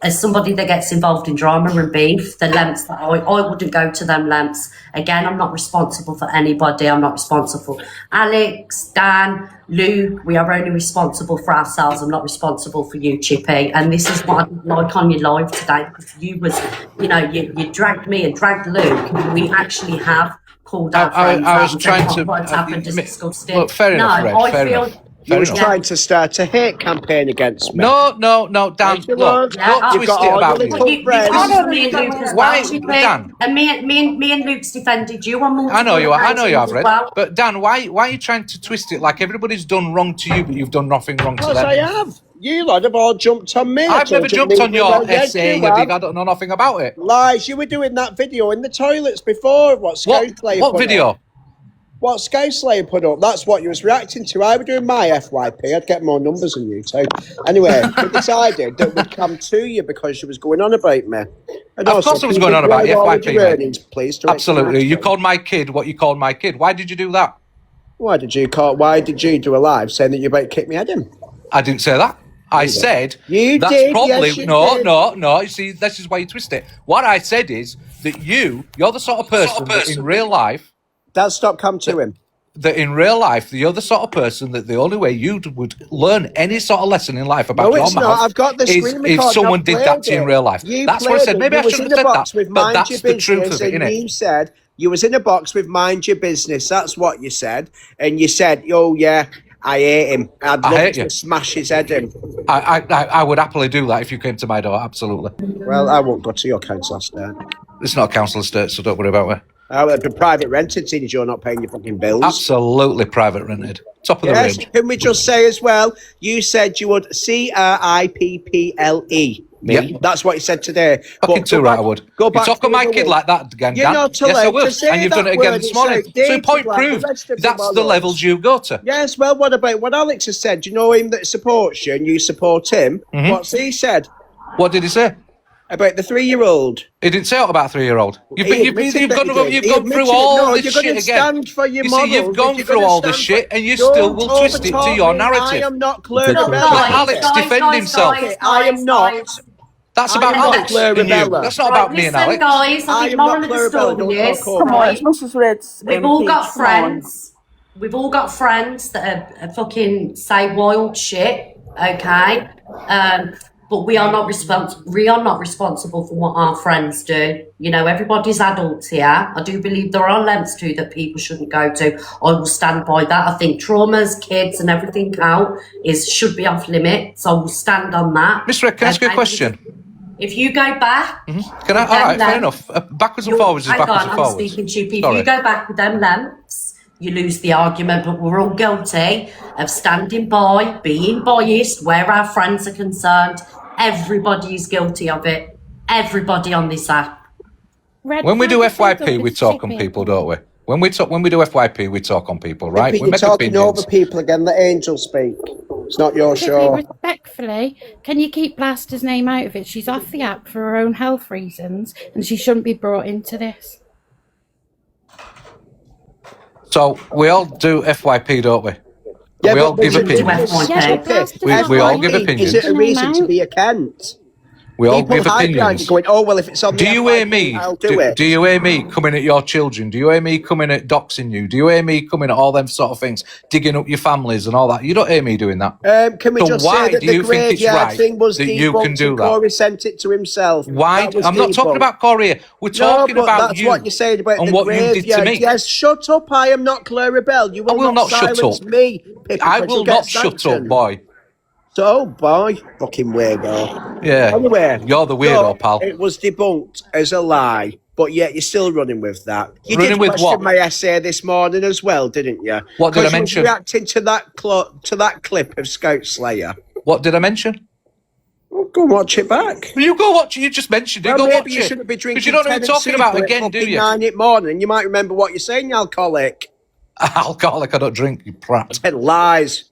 as somebody that gets involved in drama and beef, the lengths that I wouldn't go to them lengths. Again, I'm not responsible for anybody. I'm not responsible. Alex, Dan, Luke, we are only responsible for ourselves. I'm not responsible for you, Chippy. And this is what I didn't like on your live today, because you dragged me and dragged Luke. We actually have called out friends. I was trying to. What's happened is disgusting. Look, fair enough, Red. Fair enough. You was trying to start a hate campaign against me. No, Dan. Look, don't twist it about me. Why, Dan? And me and Luke's defended you on multiple I know you have, Red. well. But Dan, why are you trying to twist it like everybody's done wrong to you, but you've done nothing wrong to them? Yes, I have. You lot have all jumped on me. I've never jumped on your essay, you dig. I don't know nothing about it. Lies. You were doing that video in the toilets before. What video? What Sky Slayer put up, that's what you was reacting to. I were doing my FYP, I'd get more numbers than you two. Anyway, we decided that we'd come to you because you was going on about me. And of course I was going on about your FYP, earnings, please. Absolutely. You called my kid what you called my kid. Why did you do that? Why did you do a live saying that you about to kick me head in? I didn't say that. I said you that's did, probably yes, you no. did. You see, this is why you twist it. What I said is that you're the sort of person that in real life. Dad, stop, come to him. That in real life, you're the sort of person that the only way you would learn any sort of lesson in life about your mouth I've got the screen is if someone did that to you in real life. That's what I said. Maybe I shouldn't have said that, but that's the truth of it, innit? You said you was in a box with mind your business. That's what you said. And you said, oh, yeah, I hate him. I'd love to smash his head in. I would happily do that if you came to my door, absolutely. Well, I won't go to your council estate. It's not a council estate, so don't worry about it. It'd be private rented, seeing as you're not paying your fucking bills. Absolutely private rented. Top of the range. Can we just say as well, you said you would CRIPPLE. Yep. That's what you said today. Fucking too right, I would. Go You back talk on my kid like that again, You're Dan. not Yes, I will. to say And you've done it again this morning. So point proved. That's the levels you go to. Yes, well, what about what Alex has said? Do you know him that supports you and you support him? Mm-hmm. What's he said? What did he say? About the 3-year-old. He didn't say about 3-year-old. You've gone through all this shit again. You see, you've gone through all this shit and you still will twist it to your narrative. I am not Clarabella. Let Alex defend himself. I am not. That's about Alex and you. That's not about me and Alex. Guys, I think moral of the story is, Come on, it's Mrs. Red's. we've all got friends. We've all got friends that are fucking say wild shit, okay? but we are not responsible for what our friends do. You know, everybody's adults here. I do believe there are lengths too that people shouldn't go to. I will stand by that. I think traumas, kids, and everything out should be off limits. I will stand on that. Miss Red, can I ask you a question? If you go back, Can I? All right, fair enough. Backwards and forwards is backwards and forwards. I'm speaking to you. If Sorry. you go back with them lengths, you lose the argument, but we're all guilty of standing by, being biased where our friends are concerned. Everybody is guilty of it. Everybody on this app. When we do FYP, we talk on people, don't we? When we do FYP, we talk on people, right? But We you're make talking opinions. over people again. Let Angel speak. It's not your show. Respectfully, can you keep Blaster's name out of it? She's off the app for her own health reasons, and she shouldn't be brought into this. So we all do FYP, don't we? Yeah, we all but give opinions. We all give opinions. Is it a reason to be a Kent? We all People give hide behind opinions. it going, oh, well, if it's on Do the you FYP, hear me? I'll do it. Do you hear me coming at your children? Do you hear me coming at doxing you? Do you hear me coming at all them sort of things, digging up your families and all that? You don't hear me doing that. Can we So just why say that do the you think it's graveyard right thing was that you can debunked do and that? Corey sent it to himself? Why? That was I'm not talking debunked. about Corey. We're talking no, but about that's you. what you said about and the what you did to graveyard. me. Yes, shut up. I am not Clara Bell. You will, not shut silence up. me. Pippi, I because will you'll get not shut up, sanctioned. boy. So, boy, fucking weirdo. Yeah. Anyway, You're the weirdo, so pal. It was debunked as a lie, but yet you're still running with that. You Running did with question what? my essay this morning as well, didn't you? What did I 'Cause you was mention? reacting to that clip of Scout Slayer. What did I mention? Well, go and watch it back. Well, you go watch it. You just mentioned it. Well, go maybe watch you it. shouldn't be drinking. Because you don't know what you're talking about again, do you? 9 in the morning. You might remember what you're saying, you alcoholic. Alcoholic, I don't drink, you prat. 10 lies.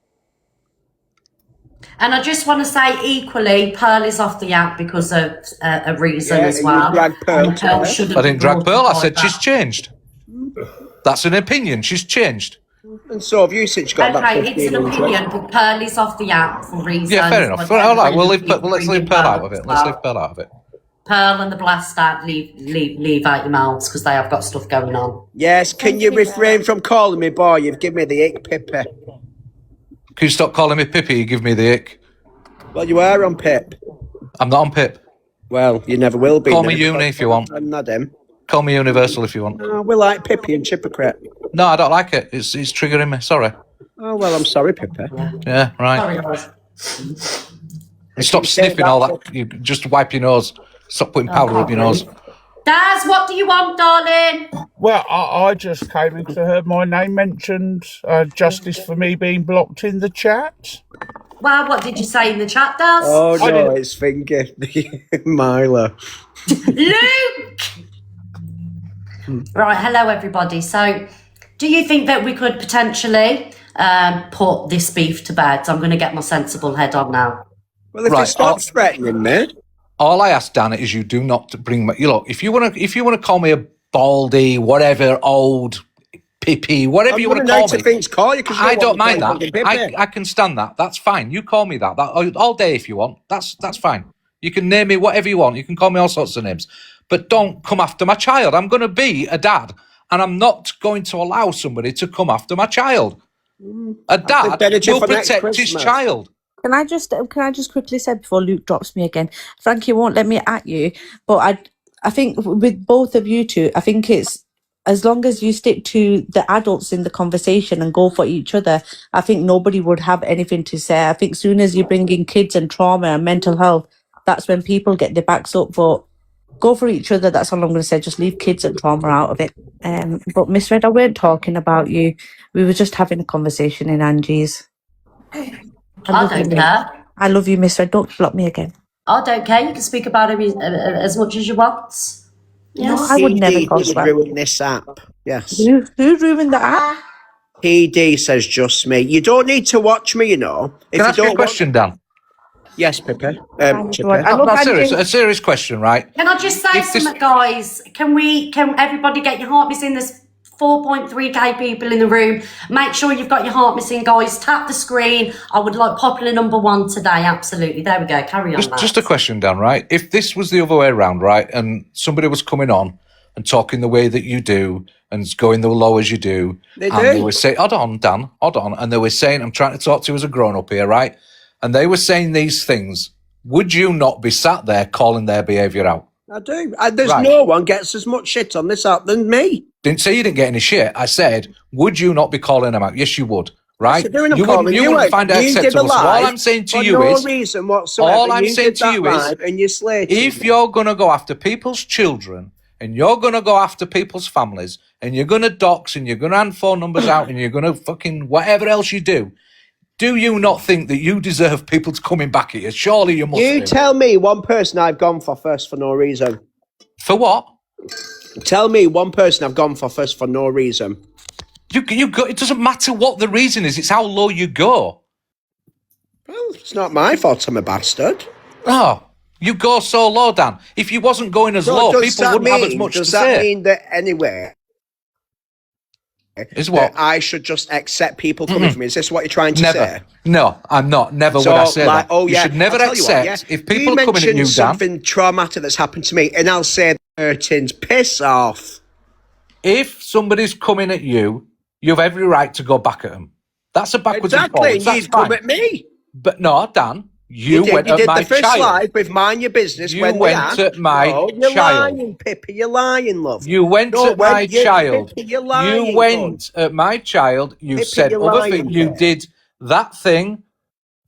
And I just want to say equally, Pearl is off the app because of a reason Yeah, as you well. dragged Pearl And to Pearl it. shouldn't I didn't be drag brought Pearl. I up said like she's that. changed. That's an opinion. She's changed. And so have you since you got about Okay, it's an 1500. opinion, but Pearl is off the app for reasons. Yeah, fair enough. whether All right, everybody let's leave bringing Pearl out of as it. well. Let's leave Pearl out of it. Pearl and the Blaster leave out your mouths because they have got stuff going on. Yes, can you refrain from calling me boy? You've given me the ick, Pippi. Can you stop calling me Pippi? You give me the ick. Well, you are on Pip. I'm not on Pip. Well, you never will be. Call me then, Uni if you want. I'm not him. Call me Universal if you want. Oh, we like Pippi and Hypocrite. No, I don't like it. It's triggering me. Sorry. Oh, well, I'm sorry, Pippi. Yeah, right. Sorry, guys. And stop sniffing all that. You just wipe your nose. Stop putting powder up your nose. Daz, what do you want, darling? Well, I just came in because I heard my name mentioned. Justice for me being blocked in the chat. Well, what did you say in the chat, Daz? Oh, no, it's Finger. Milo. Luke! Right, hello, everybody. So, do you think that we could potentially put this beef to bed? I'm going to get my sensible head on now. Well, if Right, you stop threatening me. All I ask, Dan, is you do not bring my. You look, if you want to call me a baldy, whatever, old Pippi, whatever you want to call me. Things call you I don't mind that. I can stand that. That's fine. You call me that all day if you want. That's fine. You can name me whatever you want. You can call me all sorts of names, but don't come after my child. I'm going to be a dad, and I'm not going to allow somebody to come after my child. A dad will protect his child. Can I just quickly say before Luke drops me again, Frankie won't let me at you, but I think with both of you two, I think it's as long as you stick to the adults in the conversation and go for each other, I think nobody would have anything to say. I think soon as you bring in kids and trauma and mental health, that's when people get their backs up. But go for each other. That's all I'm going to say. Just leave kids and trauma out of it. But Miss Red, I weren't talking about you. We were just having a conversation in Angie's. I don't care. I love you, Miss Red. Don't block me again. I don't care. You can speak about it as much as you want. No, I would never talk about ruin this app. Yes. Who ruined the app? PD says just me. You don't need to watch me, you know. If Can I you ask you a don't question, Dan? Yes, Pippi. Chippy. A serious question, right? Can I just say something, guys? Can everybody get your heart missing? There's 4.3k people in the room. Make sure you've got your heart missing, guys. Tap the screen. I would like popular number 1 today. Absolutely. There we go. Carry on. Just a question, Dan, right? If this was the other way around, right, and somebody was coming on and talking the way that you do and going the low as you do, They were saying, hold on, Dan, hold on, and they were saying, I'm trying to talk to you as a grown-up here, right? And they were saying these things, would you not be sat there calling their behaviour out? I do. There's Right. no one gets as much shit on this app than me. Didn't say you didn't get any shit. I said, would you not be calling them out? Yes, you would. Right? So doing a You calling, wouldn't, you wouldn't find it you did a acceptable. So all live I'm saying to for you no is, reason whatsoever. all I'm You saying did to that you is, live and you slated if me. you're going to go after people's children and you're going to go after people's families and you're going to dox and you're going to hand phone numbers out and you're going to fucking whatever else you do you not think that you deserve people to coming back at you? Surely you must. You do. tell me one person I've gone for first for no reason. For what? Tell me one person I've gone for first for no reason. You go, it doesn't matter what the reason is. It's how low you go. Well, it's not my fault I'm a bastard. Oh, you go so low, Dan. If you wasn't going as So low, does people that wouldn't have as mean- much Does to that say. mean that anyway? Is what? That I should just accept people coming from me? Is this what you're trying to Never. say? No, I'm not. Never So, would I say like, that. oh You yeah, should never I'll tell you what, accept yeah. if people are you coming at mention you, Dan. something traumatic that's happened to me, and I'll say hurtings. Piss off. If somebody's coming at you, you have every right to go back at them. That's a backwards and Exactly, forwards. and That's you'd come fine. at me. But no, Dan, you went did, you at did my the first child. live with Mind Your Business You when went we asked. at my No, you're child. lying, Pippi. You're lying, love. You went No, at my child. Pippi, you're lying, You went at my child. You Pippi, said you're other lying, things. You Pip. did that thing,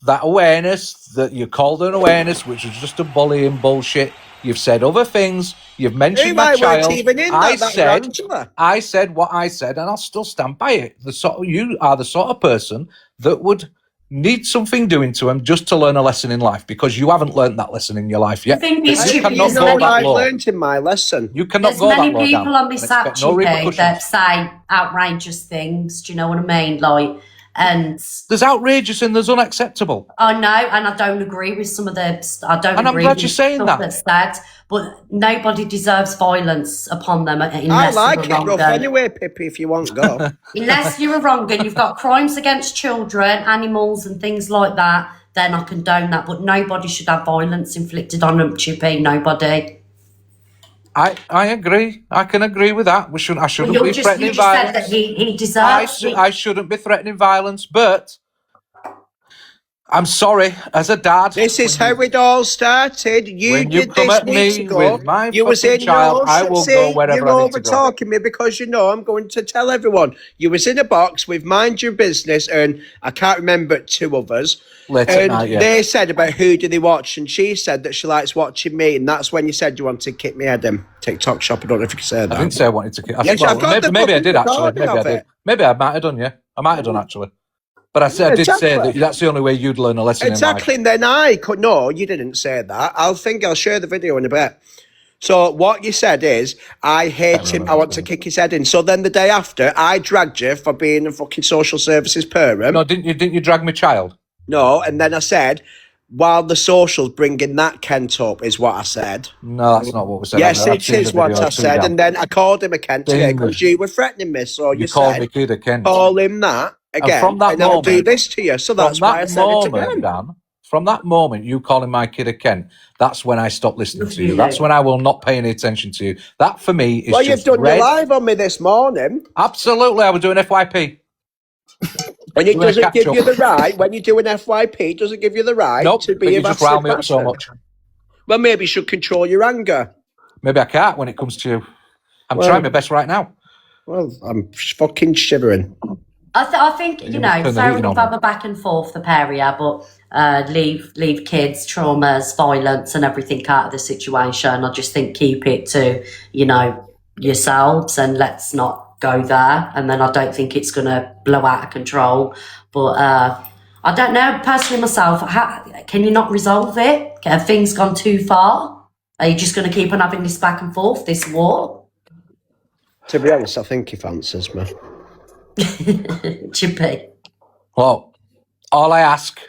that awareness that you called an awareness, which was just a bullying bullshit. You've said other things. You've mentioned Who my I weren't child. even in I that said, Angela. I said what I said, and I'll still stand by it. You are the sort of person that would need something doing to him just to learn a lesson in life, because you haven't learned that lesson in your life yet. The thing You is, Chippy, cannot there's go many- that I've low. learned in my lesson. You cannot There's go many that low, people Dan, on and this app, expect no Chippy, repercussions. that say outrageous things. Do you know what I mean? Like, and There's outrageous and there's unacceptable. I know, and I don't agree with some of the. I don't And I'm agree glad with you're saying stuff that. that's said, but nobody deserves violence upon them I unless like you're it rough wrong. anyway, Pippi, if you want go. Unless you're a wrong and you've got crimes against children, animals, and things like that, then I condone that. But nobody should have violence inflicted on them, Chippy. Nobody. I agree. I can agree with that. I shouldn't You be just threatening said that violence. he deserves. I shouldn't be threatening violence, but I'm sorry, as a dad. This is how it all started. You when you did come this at weeks me ago. with my You was fucking in child, no, I will see, go wherever you're I need to go. over-talking me because you know I'm going to tell everyone. You was in a box with Mind Your Business and I can't remember two others. Late at And night, yeah. they said about who do they watch, and she said that she likes watching me, and that's when you said you wanted to kick me head in TikTok shop. I don't know if you can say that. I didn't say I wanted to kill. Yes, I've got the Maybe I fucking did actually. recording Maybe I of did. it. Maybe I might have done. Yeah, I might have done actually. But I said I did say that that's the only way you'd learn a lesson Exactly, and then I could. No, you didn't say that. I'll share the video in a bit. So what you said is, I hate him. I want to kick his head in. So then the day after, I dragged you for being a fucking social services parent. No, didn't you drag my child? No, and then I said, while the socials bringing that Kent up is what I said. No, that's not what we said. Yes, I've it seen the is what video I too, said, Dan. and then I called him a Kent again Damn. because you were threatening me. So You you called said, me Kid a Kent. call him that again, And from that and I'll do moment- this to you. So that's From why I that said it moment, again. Dan, from that moment, you calling my kid a Kent, that's when I stopped listening to you. That's when I will not pay any attention to you. That for me is Well, you've just done red. your live on me this morning. Absolutely, I was doing FYP. And it Doing a doesn't give catch-up. you the right, when you do an FYP, it doesn't give you the right Nope, to but be you a just massive rile me up so bastard. much. Well, maybe you should control your anger. Maybe I can't when it comes to you. I'm Well- trying my best right now. Well, I'm fucking shivering. I think you You know, must turn the fair heating enough, on. have a back and forth the pair, yeah, but leave kids, traumas, violence, and everything out of the situation. I just think keep it to yourselves, and let's not go there. And then I don't think it's going to blow out of control. But I don't know personally myself. Can you not resolve it? Have things gone too far? Are you just going to keep on having this back and forth, this war? To be honest, I think he fancies me. Chippy. Well, all I ask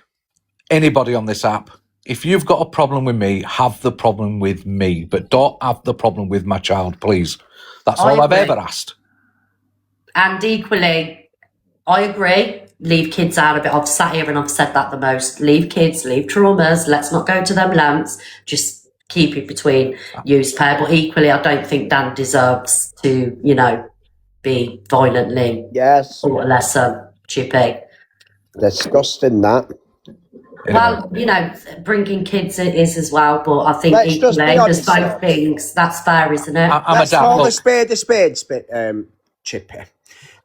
anybody on this app, if you've got a problem with me, have the problem with me, but don't have the problem with my child, please. That's I all I've agree. ever asked. And equally, I agree. Leave kids out of it. I've sat here and I've said that the most. Leave kids, leave traumas. Let's not go to them lengths. Just keep it between yous pair. But equally, I don't think Dan deserves to, be violently Yes. or lesser Chippy. Disgusting that. Well, you know, bringing kids is as well, but I think Let's just be equally, honest, there's both things. That's fair, isn't it? Let's call a spade, Chippy.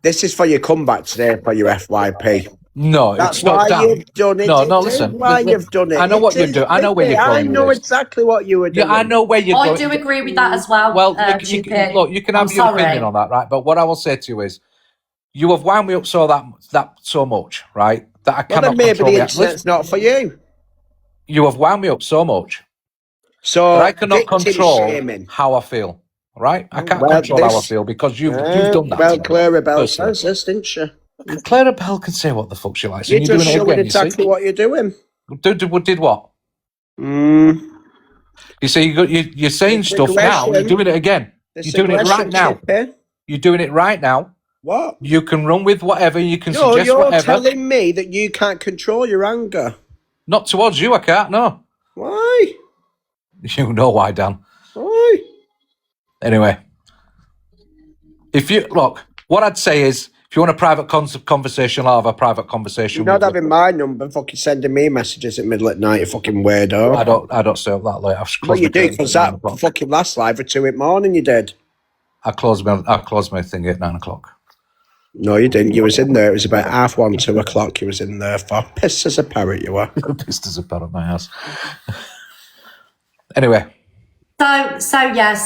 This is for your comeback today for your FYP. No, That's it's not why Dan. you've done it. No, It is listen. why you've done it. I know what It you're is, doing. I know where you're Chippy, going. I know with this. exactly what you were doing. Yeah, I know where you're I going. do agree with that as well. Well, Chippy. look, you can have I'm your sorry. opinion on that, right? But what I will say to you is, you have wound me up that so much, right? That I Well, cannot then maybe control the the internet's not for you. You have wound me up so much. So that I cannot victim control shaming. how I feel. Right? I can't Well, control how I this- feel because you've done that. Well, to me, Clara Bell personally. says this, didn't she? Clara Bell can say what the fuck she likes. You're and you're just doing it showing again. exactly what you're doing. Did what? You see, you're saying It's stuff now. You're aggression. doing it again. It's You're doing it right aggression, now. Chippy. You're doing it right now. What? You can run with whatever. You can No, suggest you're whatever. telling me that you can't control your anger. Not towards you. I can't. No. Why? You know why, Dan. Why? Anyway, if you look, what I'd say is, if you want a private conversation, I'll have a private conversation. You're not with you. having my number, fucking sending me messages at middle at night, you fucking weirdo. I don't stay up that late. I've Well, closed you my do, curtains because at 9 that o'clock. fucking last live at 2 in the morning, you did. I closed my thing at 9 o'clock. No, you didn't. You was in there. It was about 1:30, 2 o'clock. You was in there for pissed as a parrot. You were pissed as a parrot, my ass. Anyway, So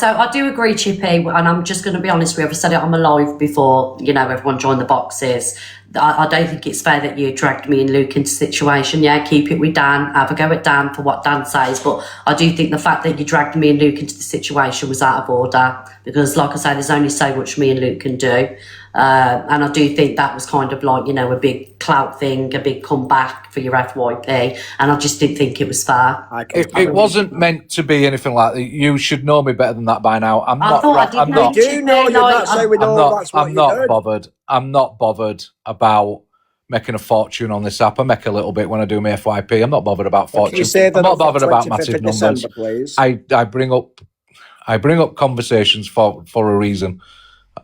I do agree, Chippy, and I'm just going to be honest with you. I've said it on my live before, you know, everyone joined the boxes. I don't think it's fair that you dragged me and Luke into the situation. Yeah, keep it with Dan. Have a go at Dan for what Dan says. But I do think the fact that you dragged me and Luke into the situation was out of order because, like I say, there's only so much me and Luke can do. And I do think that was kind of like, you know, a big clout thing, a big comeback for your FYP. And I just didn't think it was fair. it wasn't meant to be anything like that. You should know me better than that by now. I'm I not. thought I did I'm know not. you, Chippy, like, I'm not bothered. I'm not bothered about making a fortune on this app. I make a little bit when I do my FYP. I'm not bothered about Well, can fortune. you say that I'm not on the bothered about 25th massive of numbers. December, please? I bring up conversations for a reason,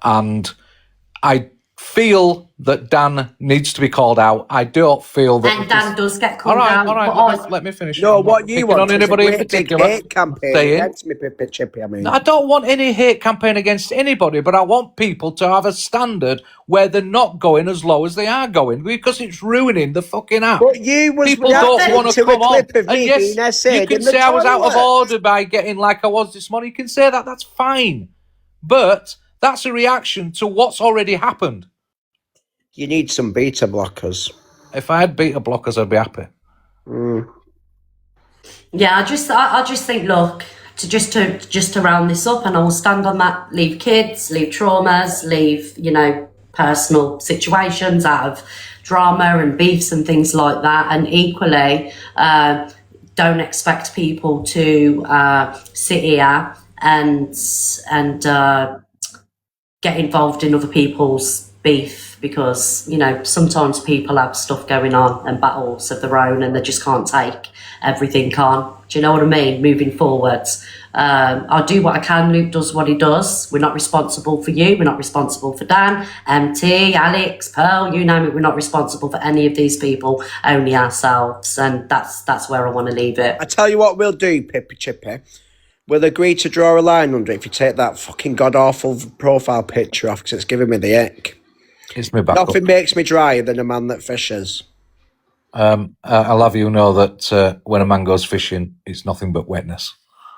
and I feel that Dan needs to be called out. I don't feel that. And Dan does get called all out. right. but Let me finish. No, I'm what not you picking want on is anybody a in great big particular. hate campaign Saying, against me, Chippy. I mean, I don't want any hate campaign against anybody, but I want people to have a standard where they're not going as low as they are going because it's ruining the fucking app. But you was People don't reacting want to to a come on. clip of And me yes, being essayed you can in the say I was out of toilet. order by getting like I was this morning. You can say that. That's fine. But that's a reaction to what's already happened. You need some beta blockers. If I had beta blockers, I'd be happy. Yeah, I just think, look, to round this up, and I will stand on that. Leave kids, leave traumas, leave, you know, personal situations out of drama and beefs and things like that. And equally, don't expect people to sit here and get involved in other people's beef, because, you know, sometimes people have stuff going on and battles of their own and they just can't take everything on. Do you know what I mean? Moving forwards. I do what I can. Luke does what he does. We're not responsible for you. We're not responsible for Dan, MT, Alex, Pearl, you name it. We're not responsible for any of these people, only ourselves. And that's where I want to leave it. I tell you what we'll do, Chippy. We'll agree to draw a line under it if you take that fucking god-awful profile picture off, because it's giving me the ick. It's me back Nothing makes me drier than a man that fishes. I'll have you know that when a man goes fishing, it's nothing but wetness.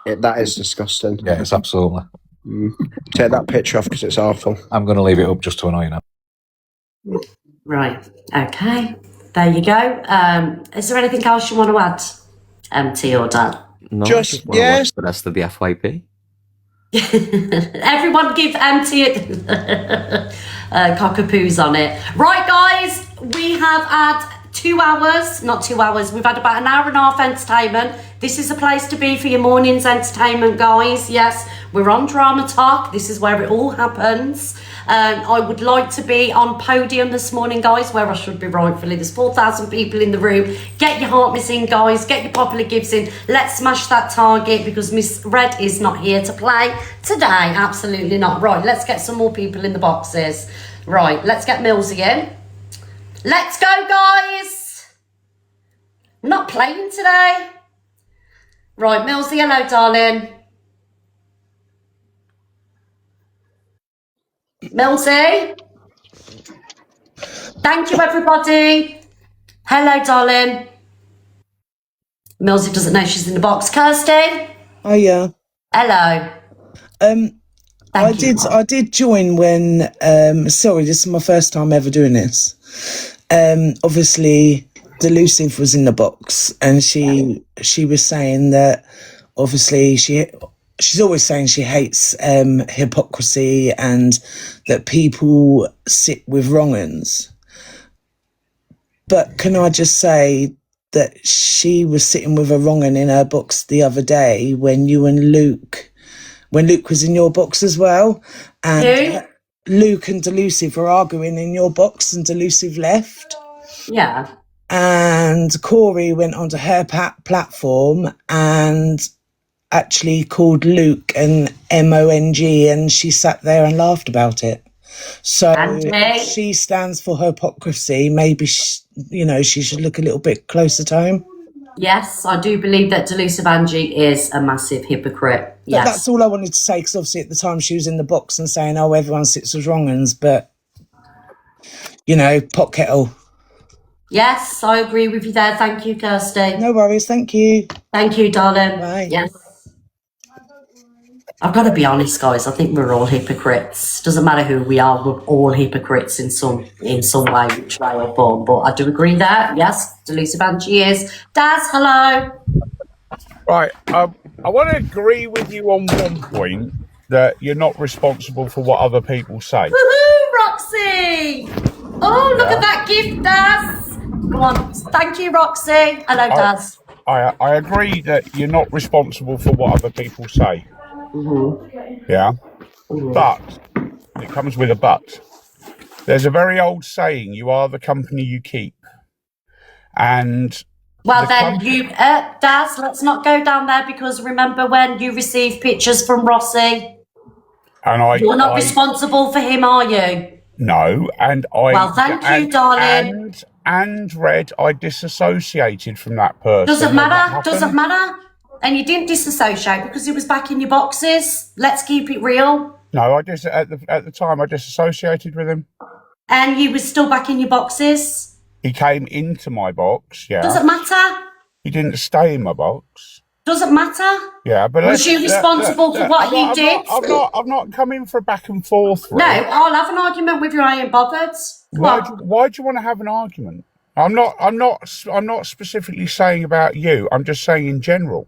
That is disgusting. Yeah, it's absolutely. Take that picture off because it's awful. I'm going to leave it up just to annoy you now. Right. Okay. There you go. Is there anything else you want to add, MT or Dan? No, Just- I just want to yes. watch the rest of the FYP. Everyone give MT cockapoos on it. Right, guys, we have had 2 hours, not 2 hours, we've had about an hour and a half entertainment. This is a place to be for your morning's entertainment, guys. Yes, we're on Drama Talk. This is where it all happens. I would like to be on podium this morning, guys, where I should be rightfully. There's 4,000 people in the room. Get your heart miss in, guys. Get your popular gifts in. Let's smash that target, because Miss Red is not here to play today. Absolutely not. Right, let's get some more people in the boxes. Right, let's get Millsy in. Let's go, guys. I'm not playing today. Right, Millsy, hello, darling. Millsy? Thank you, everybody. Hello, darling. Millsy doesn't know she's in the box. Kirsty? Oh yeah. Hello. I did join when sorry, this is my first time ever doing this. Obviously Delusive was in the box and she was saying that obviously she's always saying she hates hypocrisy and that people sit with wrong uns. But can I just say that she was sitting with a wrong un in her box the other day when Luke was in your box as well, and Luke and Delusive were arguing in your box and Delusive left. Yeah. And Corey went onto her platform and actually called Luke an MONG and she sat there and laughed about it. So she stands for hypocrisy. Maybe, she should look a little bit closer to home. Yes, I do believe that Delusive Angie is a massive hypocrite. But Yes. that's all I wanted to say, because obviously at the time she was in the box and saying, oh, everyone sits with wrong uns, but, pot kettle. Yes, I agree with you there. Thank you, Kirsty. No worries. Thank you. Thank you, darling. Bye. Yes. I've got to be honest, guys. I think we're all hypocrites. Doesn't matter who we are. We're all hypocrites in some way, which way or form. But I do agree that yes, Delusive Angie is. Daz, hello. Right. I want to agree with you on one point that you're not responsible for what other people say. Woohoo, Roxy! Oh, look at that gift, Daz. Go on. Thank you, Roxy. Hello, Daz. I agree that you're not responsible for what other people say. Mm-hmm. Yeah. But it comes with a but. There's a very old saying, you are the company you keep. And well, then you, Daz, let's not go down there, because remember when you received pictures from Rossi? And you're not responsible for him, are you? No, and Well, thank you, darling. And Red, I disassociated from that person. Doesn't matter. Doesn't matter. And you didn't disassociate because it was back in your boxes. Let's keep it real. No, at the time I disassociated with him. And you were still back in your boxes. He came into my box. Yeah. Doesn't matter. He didn't stay in my box. Doesn't matter. Yeah, but was you responsible for what you did? I'm not coming for a back and forth. No, I'll have an argument with you. I ain't bothered. Why do you want to have an argument? I'm not specifically saying about you. I'm just saying in general.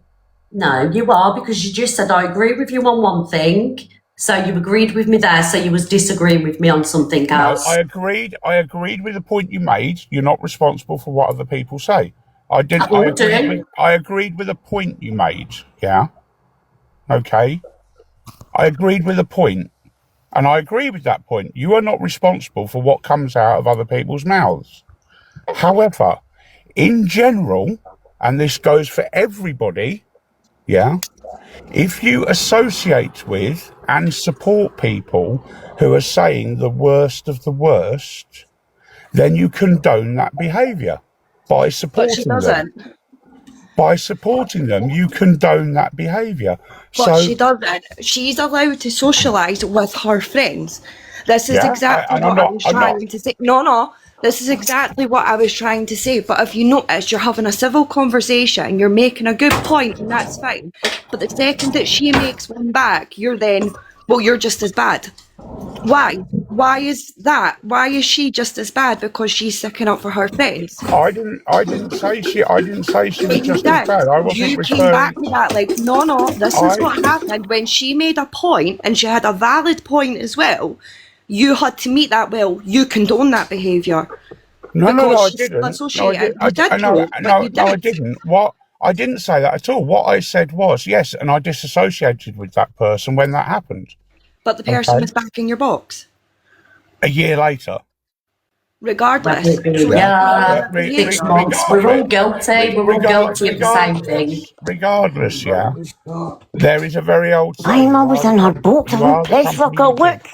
No, you are, because you just said I agree with you on one thing. So you agreed with me there. So you was disagreeing with me on something else. No, I agreed with the point you made. You're not responsible for what other people say. I agreed with the point you made. Yeah. Okay. I agreed with the point, and I agree with that point. You are not responsible for what comes out of other people's mouths. However, in general, and this goes for everybody, yeah, if you associate with and support people who are saying the worst of the worst, then you condone that behaviour. By supporting them. By supporting them, you condone that behaviour. But she doesn't. She's allowed to socialise with her friends. This is exactly what I was trying to say. No. This is exactly what I was trying to say. But if you notice, you're having a civil conversation, you're making a good point, and that's fine. But the second that she makes one back, you're just as bad. Why? Why is that? Why is she just as bad because she's sticking up for her friends? I didn't say she was just as bad. I wasn't You referring. came back to that like, no, this is what happened. When she made a point, and she had a valid point as well, you had to meet that. Well, you condone that behaviour. No, I she's didn't. associated. I didn't. What? I didn't say that at all. What I said was, yes, and I disassociated with that person when that happened. But the person was back in your box. A year later. Regardless. 6 months. We're all guilty. We're all guilty of the same thing. Regardless, yeah. There is a very old I'm always in her box. I'm pissed for a work.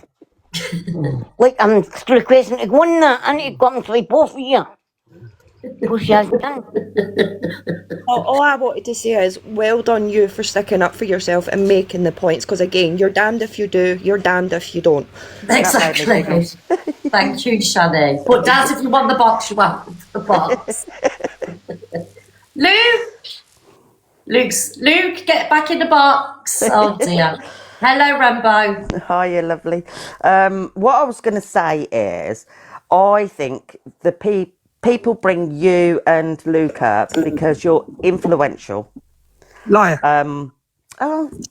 Like, I'm requesting to go in there. I need to go up and play both of you. Well, she has done. All I wanted to say is, well done you for sticking up for yourself and making the points. Because again, you're damned if you do, you're damned if you don't. Exactly. Thank you, Shani. But Daz, if you want the box, you want the box. Luke, get back in the box. Oh dear. Hello, Rambo. Hiya, lovely. What I was going to say is, I think the people bring you and Luke up because you're influential. Liar.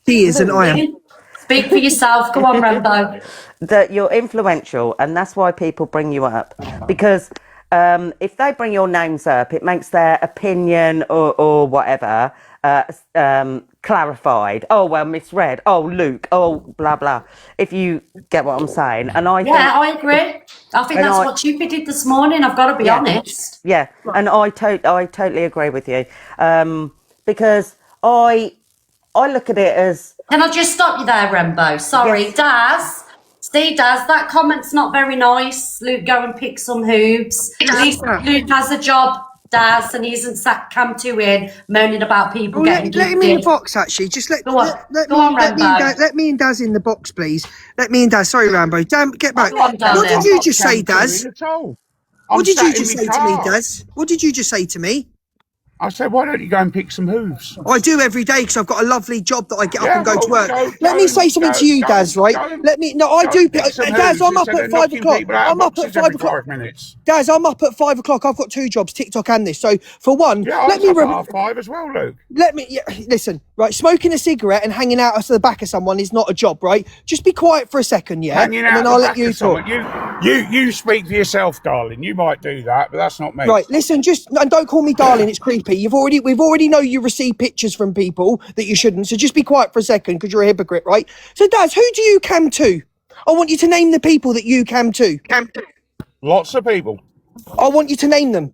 She is, and I am. Speak for yourself. Go on, Rambo. That you're influential, and that's why people bring you up. Because if they bring your names up, it makes their opinion or whatever clarified. Oh, well, misread. Oh, Luke. Oh, blah, blah. If you get what I'm saying. And I agree. I think that's what Chupi did this morning. I've got to be honest. Yeah, and I totally agree with you. Because I look at it as... Can I just stop you there, Rambo? Sorry, Yes. Daz. Steve, Daz, that comment's not very nice. Luke, go and pick some hoops. At least Luke has a job, Daz, and he isn't sat cam to in moaning about people getting let him in the box, actually. Just let me and Daz in the box, please. Let me and Daz. Sorry, Rambo. Damn, get back. What did you just say, Daz? What did you just say to me, Daz? What did you just say to me? I said, why don't you go and pick some hooves? I do every day because I've got a lovely job that I get up and go to work. Let me say something to you, Daz, right? I do. Daz, I'm up at 5 o'clock. I'm up at 5 o'clock. Daz, I'm up at 5 o'clock. I've got 2 jobs, TikTok and this. So, for one, let me... half 5 as well, Luke. Listen, right, smoking a cigarette and hanging out at the back of someone is not a job, right? Just be quiet for a second, yeah? Hanging out and then I'll let you talk. You speak for yourself, darling. You might do that, but that's not me. Right, listen, and don't call me darling, it's creepy. We've already know you receive pictures from people that you shouldn't, so just be quiet for a second because you're a hypocrite, right? So, Daz, who do you cam to? I want you to name the people that you cam to. Lots of people. I want you to name them.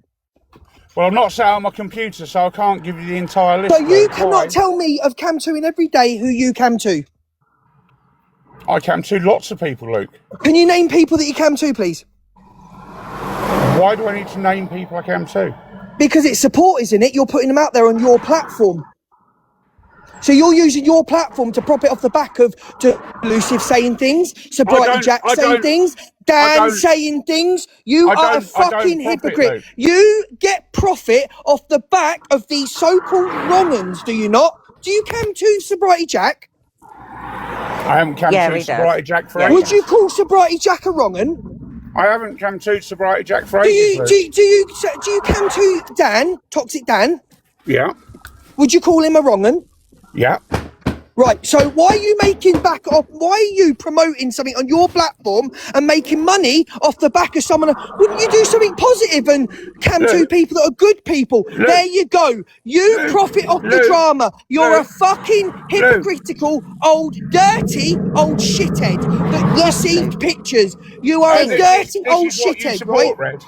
Well, I'm not sat on my computer, so I can't give you the entire list. So you cannot tell me of cam to in every day who you cam to. I cam to lots of people, Luke. Can you name people that you cam to, please? Why do I need to name people I cam to? Because it's support, isn't it? You're putting them out there on your platform. So you're using your platform to prop it off the back of Elusive saying things, Sobriety Jack saying things, Dan saying things. You are a fucking hypocrite. You get profit off the back of these so-called wrong-uns, do you not? Do you cam to Sobriety Jack? I haven't cam to Sobriety Jack for ages. Would you call Sobriety Jack a wrong-un? I haven't cam to Sobriety Jack for ages. Do you cam to Dan, Toxic Dan? Yeah. Would you call him a wrong-un? Yeah. Right, so why are you why are you promoting something on your platform and making money off the back of someone? Wouldn't you do something positive and cam to people that are good people? There you go. You profit off the drama. You're a fucking hypocritical, dirty old shithead that received pictures. You are a dirty old shithead, right?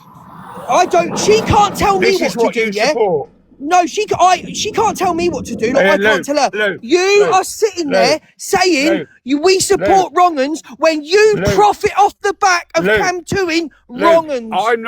I don't. She can't tell me what to do, yeah? No, she can't tell me what to do. Like, I can't tell her. You are sitting there saying we support wrong-uns when you profit off the back of cam toing wrong-uns. I'm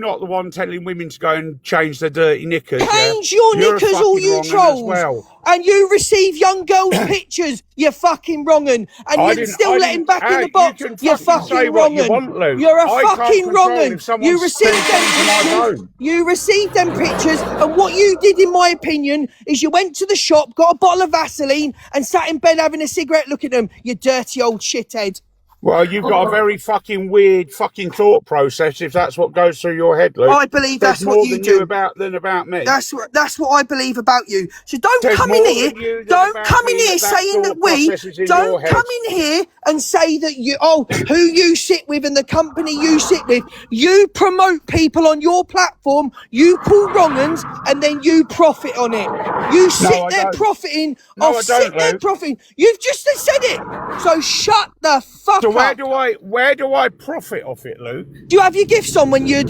not the one telling women to go and change their dirty knickers. Change your knickers, all you trolls. And you receive young girls' pictures, you fucking wrong-un. And you still let him back in the box, you fucking wrong-un. You're a fucking wrong-un. You received them pictures. You received them pictures, and what you did, in my opinion, is you went to the shop, got a bottle of Vaseline, and sat in bed having a cigarette looking at them, you dirty old shithead. Well, you've got a very fucking weird fucking thought process if that's what goes through your head, Luke. I believe that's what you do. Than about me. That's what I believe about you. So don't come in here. Don't come in here saying that we. Don't come in here and say that you. Oh, who you sit with and the company you sit with. You promote people on your platform. You call wrong-uns and then you profit on it. You sit there profiting. Profiting. You've just said it. So shut the fuck up. Where do I profit off it, Luke? Do you have your gifts on when you're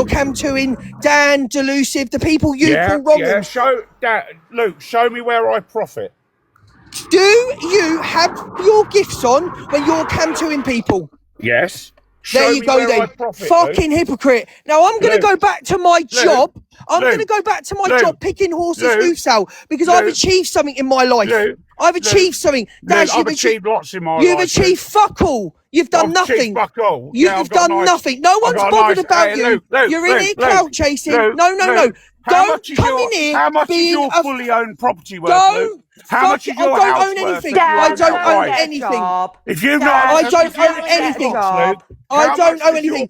cam toing Dan, Delusive, the people you call wrong-uns? Luke, show me where I profit. Do you have your gifts on when you're cam toing people? Yes. There you go then. Fucking hypocrite. Now I'm going to go back to my job. I'm going to go back to my job picking horses' hoofs out because I've achieved something in my life. I've achieved something. Daz, I've achieved lots in my life. You've achieved fuck all. You've done nothing. Fuck all. You've done nothing. No one's bothered about you. You're in here clout chasing. No. Don't come in here. How much is your fully owned property worth? How much is your house own worth? anything. I don't own anything. If you've not, I don't own anything. I don't own anything.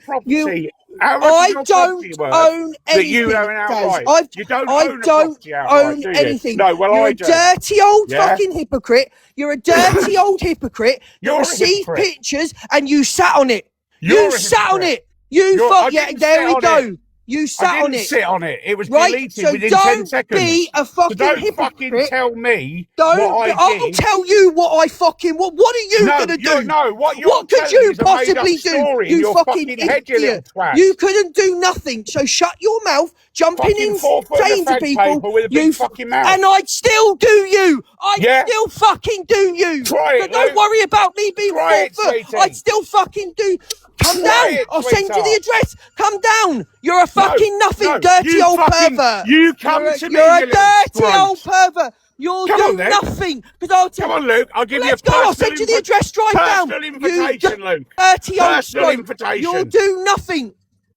I don't own anything. I don't own anything. No, well, you're a dirty old fucking hypocrite. You're a dirty old hypocrite. You received pictures and you sat on it. You sat on it. You fuck. Yeah, there we go. You sat on it. I didn't sit on it. It was right? deleted So within don't 10 seconds. Be a fucking so don't hypocrite. Fucking tell me don't, what I I'll did. tell you what I fucking... What are you going to do? No, what could you possibly do, you fucking idiot? You couldn't do nothing. So shut your mouth, jump in and saying to people, you fucking mouth. And I'd still do you. I'd still fucking do you. Try but don't worry about me being 4 foot. I'd still fucking do... Come down. I'll send you the address. Come down. You're a fucking nothing, dirty old pervert. You come to me. You're a dirty old pervert. You'll do nothing. Because I'll tell Come on, Luke. I'll give you a I'll send you the address. Drive down. Personal invitation, Luke. Dirty old personal invitation. You'll do nothing.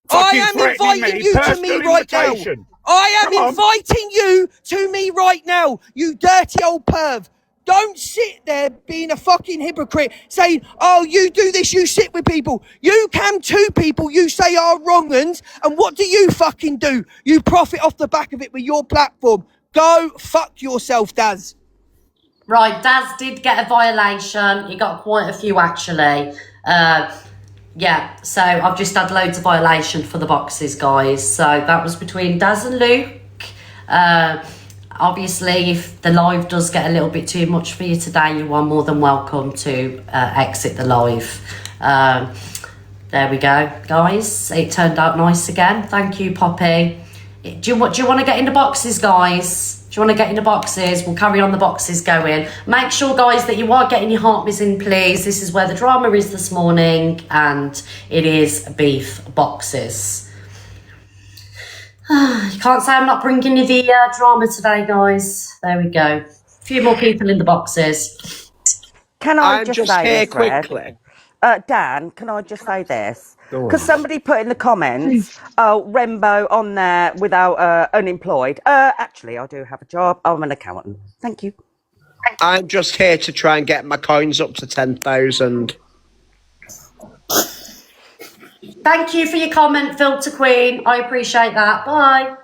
I am inviting you to me right now. I am inviting you to me right now. You dirty old perv. Don't sit there being a fucking hypocrite saying, oh, you do this, you sit with people. You come to people you say are wrong uns, and what do you fucking do? You profit off the back of it with your platform. Go fuck yourself, Daz. Right, Daz did get a violation. He got quite a few, actually. Yeah, so I've just had loads of violation for the boxes, guys. So that was between Daz and Luke. Obviously, if the live does get a little bit too much for you today, you are more than welcome to exit the live. There we go, guys. It turned out nice again. Thank you, Poppy. Do you want to get into boxes, guys? Do you want to get into boxes? We'll carry on the boxes going. Make sure, guys, that you are getting your heartbeats in, please. This is where the drama is this morning, and it is beef boxes. You can't say I'm not bringing you the drama today, guys. There we go. A few more people in the boxes. Can I just say this, quickly? Dan, can I just say this? Because somebody put in the comments, oh, Rembo on there without unemployed. Actually, I do have a job. I'm an accountant. Thank you. I'm just here to try and get my coins up to 10,000. Thank you for your comment, Filter Queen. I appreciate that. Bye.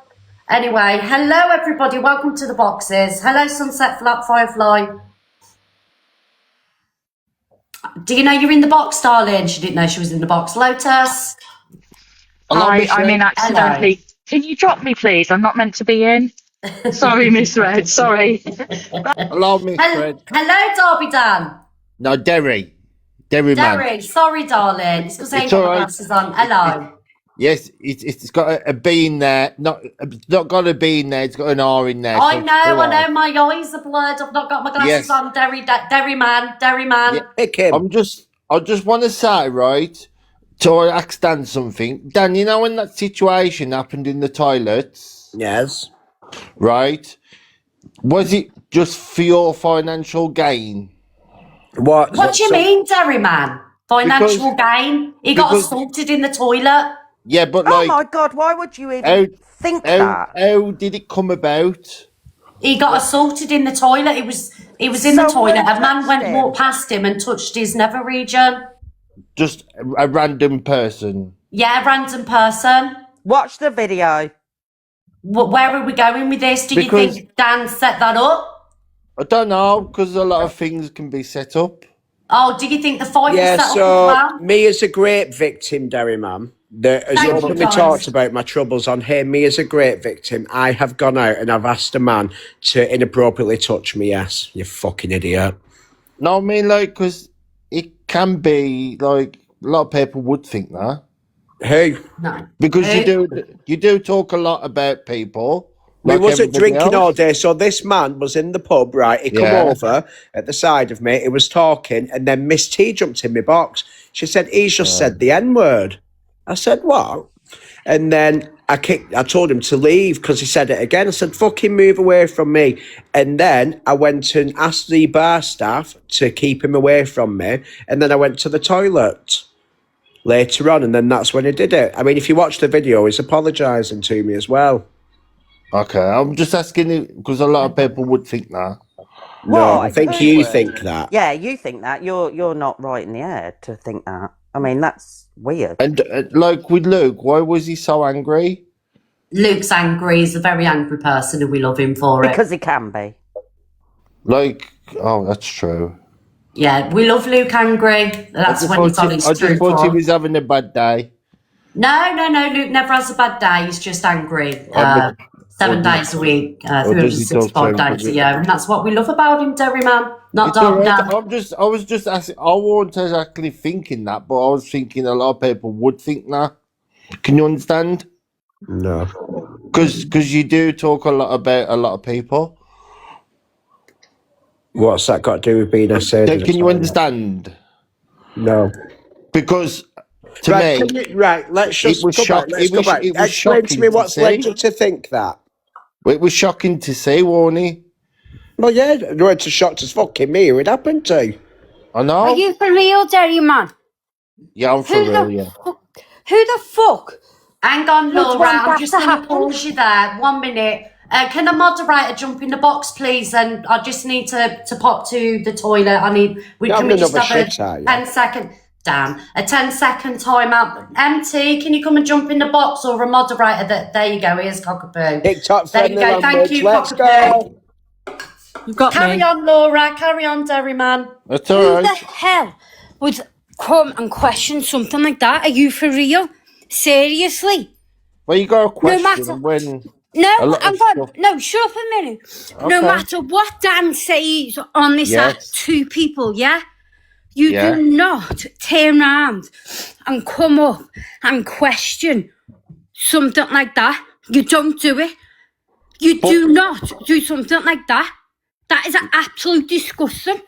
Anyway, hello, everybody. Welcome to the boxes. Hello, Sunset Firefly. Do you know you're in the box, darling? She didn't know she was in the box. Lotus. I'm in accidentally. Hello. Can you drop me, please? I'm not meant to be in. Sorry, Miss Red. Sorry. Hello, Miss Red. Hello, Darby Dan. No, Derry. Derry, man. Sorry, darling. It's because I ain't got my glasses on. Hello. Yes, it's got a B in there. Not got a B in there. It's got an R in there. I know. My eyes are blurred. I've not got my glasses on. Derry man. Yeah. I just want to say, right, to ask Dan something. Dan, you know when that situation happened in the toilets? Yes. Right? Was it just for your financial gain? What do you mean, Derry man? Financial gain? He got assaulted in the toilet? Yeah, but oh my God, why would you even think that? How did it come about? He got assaulted in the toilet. He was in the toilet. A man walked past him and touched his nether region. Just a random person? Yeah, random person. Watch the video. Where are we going with this? Do you think Dan set that up? I don't know, because a lot of things can be set up. Oh, do you think the fight was set up as so well? me as a great victim, Derry man, as you openly talked about my troubles on here, me as a great victim, I have gone out and I've asked a man to inappropriately touch me, yes, you fucking idiot. No, I mean, like, because it can be, like, a lot of people would think that. Who? No. Because you do talk a lot about people, We Like wasn't everybody drinking else? all day, so this man was in the pub, right? He come Yeah. over at the side of me, he was talking, and then Miss T jumped in my box. She said, he's just said the N-word. I said, what? And then I told him to leave because he said it again. I said, fucking move away from me. And then I went and asked the bar staff to keep him away from me. And then I went to the toilet later on, and then that's when he did it. I mean, if you watch the video, he's apologising to me as well. Okay, I'm just asking it because a lot of people would think that. No, I think you think that. Yeah, you think that. You're not right in the head to think that. I mean, that's weird. And like with Luke, why was he so angry? Luke's angry. He's a very angry person, and we love him for it. Because he can be. Like, oh, that's true. Yeah, we love Luke angry. That's when he's on his I just true thought he form. was having a bad day. No. Luke never has a bad day. He's just angry. 7 days a week, or does he 365 talk days to a him? year. And that's what we love about him, Derry man. Not It's all dog right. dad. I was just asking. I wasn't exactly thinking that, but I was thinking a lot of people would think that. Can you understand? No. Because you do talk a lot about a lot of people. What's that got to do with being a surgeon? Can you understand? No. Because to right, me, can you, right, let's just it was go shock- back. Let's it go was- back. it was Explain to shocking me to what's led see. you to think that. it was shocking to see, Warnie. Well, yeah, it was shocked as fucking me who it happened to. I know. Are you for real, Derry man? Yeah, I'm for Who real. the Yeah. Who the fuck? Hang on, Which Laura. one I'm that just to going to happen? pause you there. 1 minute. Can a moderator jump in the box, please? And I just need to pop to the toilet. You're Can we having just another have shit, are you? 10-second? Damn, a 10-second timeout. MT, can you come and jump in the box, or a moderator? There you go. Here's Cockapoo. TikTok There you friendly go. Thank language. you, Let's Cockapoo. go. You've got Carry me. on, Laura. Carry on, Derry man. That's Who all the right. hell would come and question something like that? Are you for real? Seriously? Well, you got a question matter- when. No, A lot I'm of going. stuff- No, shut up a minute. No Okay. matter what Dan says on this app Yes. to people, yeah, you Yeah. do not turn around and come up and question something like that. You don't do it. You do not do something like that. That is absolute disgusting.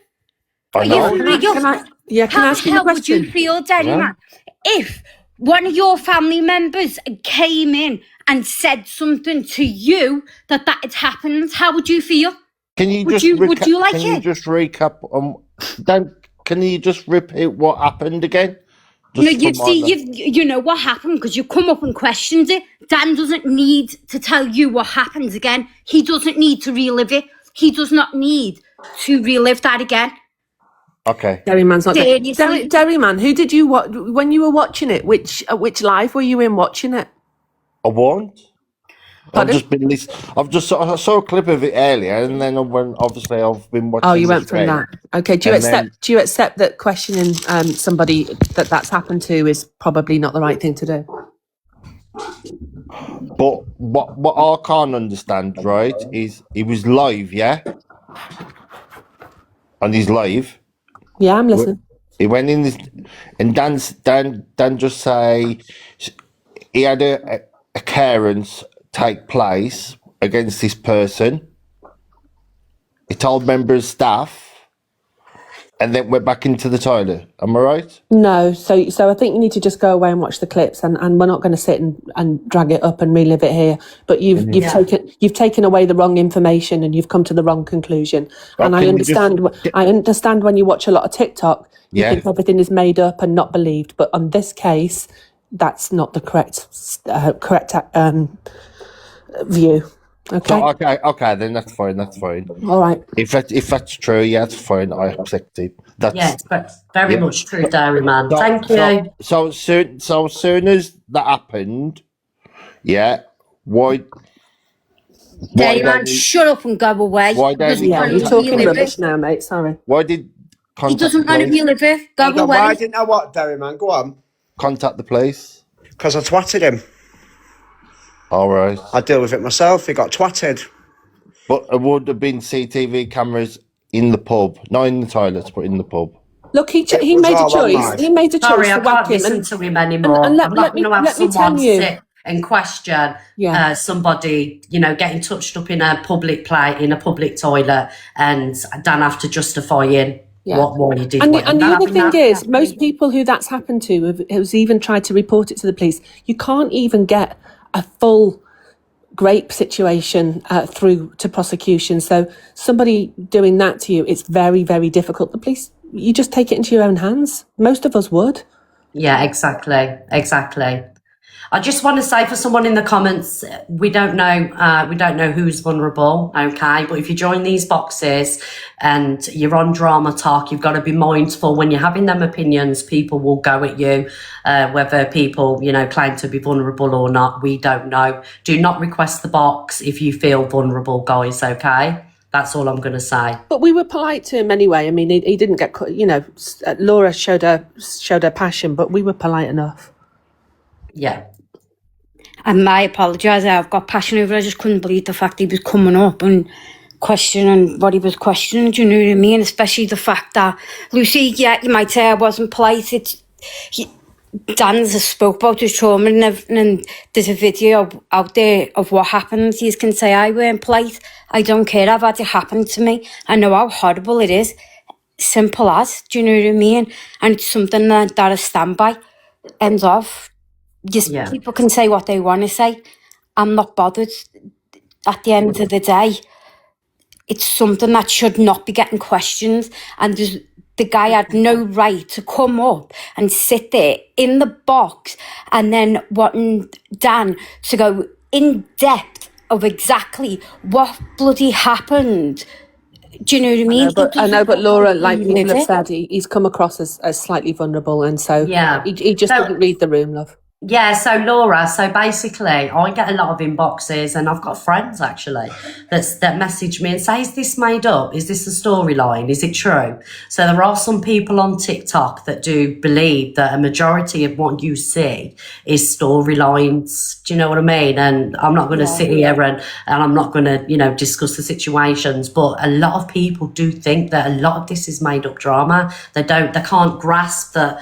I Are you know. for real? Can I How ask the you a hell would you question? feel, Derry Yeah. man, if one of your family members came in and said something to you that had happened? How would you feel? Can you Would just you- would you like can you it? just recap? Dan, can you just repeat what happened again? No, Just you for see, my- you know what happened because you come up and questioned it. Dan doesn't need to tell you what happened again. He doesn't need to relive it. He does not need to relive that again. Okay. Derryman's not there. Seriously? Derryman, who did you watch when you were watching it? Which live were you in watching it? I won't. I've Pardon? just been listening. I saw a clip of it earlier, and then obviously I've been watching. Oh, you the went from stream. that. Okay. Do you And then- accept that questioning somebody that's happened to is probably not the right thing to do? But what I can't understand, right, is he was live, yeah, and he's live. Yeah, I'm listening. He went in this, and Dan just say he had a occurrence take place against this person. He told members of staff, and then went back into the toilet. Am I right? No, so I think you need to just go away and watch the clips, and we're not going to sit and drag it up and relive it here. But you've taken away the wrong information, and you've come to the wrong conclusion. And Oh, I can you just- understand when you watch a lot of TikTok, you Yeah. think everything is made up and not believed. But on this case, that's not the correct view. Okay. So, okay, then that's fine. That's fine. All right. If that's true, yeah, that's fine. I accept it. That's Yes, but very Yeah. much true, Derry man. So- Thank you. So as soon as that happened, yeah, why? Derry man, don't he- shut up and go away. Why don't Doesn't he- Yeah, want you're to talking relive rubbish it. now, mate. Sorry. Why did He contact doesn't the want to police? relive it. Go Hold on, away. why didn't I what, Derry man? Go on. Contact the police. Because I twatted him. All right. I deal with it myself. He got twatted. But it would have been CCTV cameras in the pub, not in the toilets, but in the pub. Look, he was made a all choice. online. He made a choice Sorry, I to whack can't him. listen to him anymore. and let- I'm let not me- going to have let me tell someone you. sit and question somebody, getting touched up in a public toilet, and Dan have to justifying what you did. And the other thing is, most people who that's happened to who's even tried to report it to the police, you can't even get a full grape situation through to prosecution. So somebody doing that to you, it's very, very difficult. The police, you just take it into your own hands. Most of us would. Yeah, exactly. I just want to say for someone in the comments, we don't know who's vulnerable, okay? But if you join these boxes and you're on Drama Talk, you've got to be mindful when you're having them opinions, people will go at you, whether people, claim to be vulnerable or not, we don't know. Do not request the box if you feel vulnerable, guys, okay? That's all I'm going to say. But we were polite to him anyway. I mean, he didn't get, Laura showed her passion, but we were polite enough. Yeah. And I apologise, I've got passion over it. I just couldn't believe the fact he was coming up and questioning what he was questioning, do you know what I mean? Especially the fact that, Lucy, you might say I wasn't polite. Dan's spoke about his trauma and there's a video out there of what happened. You can say I weren't polite. I don't care, I've had it happen to me. I know how horrible it is. Simple as, do you know what I mean? And it's something that I stand by. Ends off. People can say what they want to say. I'm not bothered. At the end of the day, it's something that should not be getting questioned. And the guy had no right to come up and sit there in the box and then wanting Dan to go in depth of exactly what bloody happened. Do you know what I mean? I know, but Laura, like people have said, he's come across as slightly vulnerable, and so he just didn't read the room, love. Yeah, so Laura, basically I get a lot of inboxes, and I've got friends actually that message me and say, is this made up? Is this a storyline? Is it true? So there are some people on TikTok that do believe that a majority of what you see is storylines. Do you know what I mean? And I'm not going to sit here and I'm not going to, discuss the situations, but a lot of people do think that a lot of this is made up drama. They can't grasp that,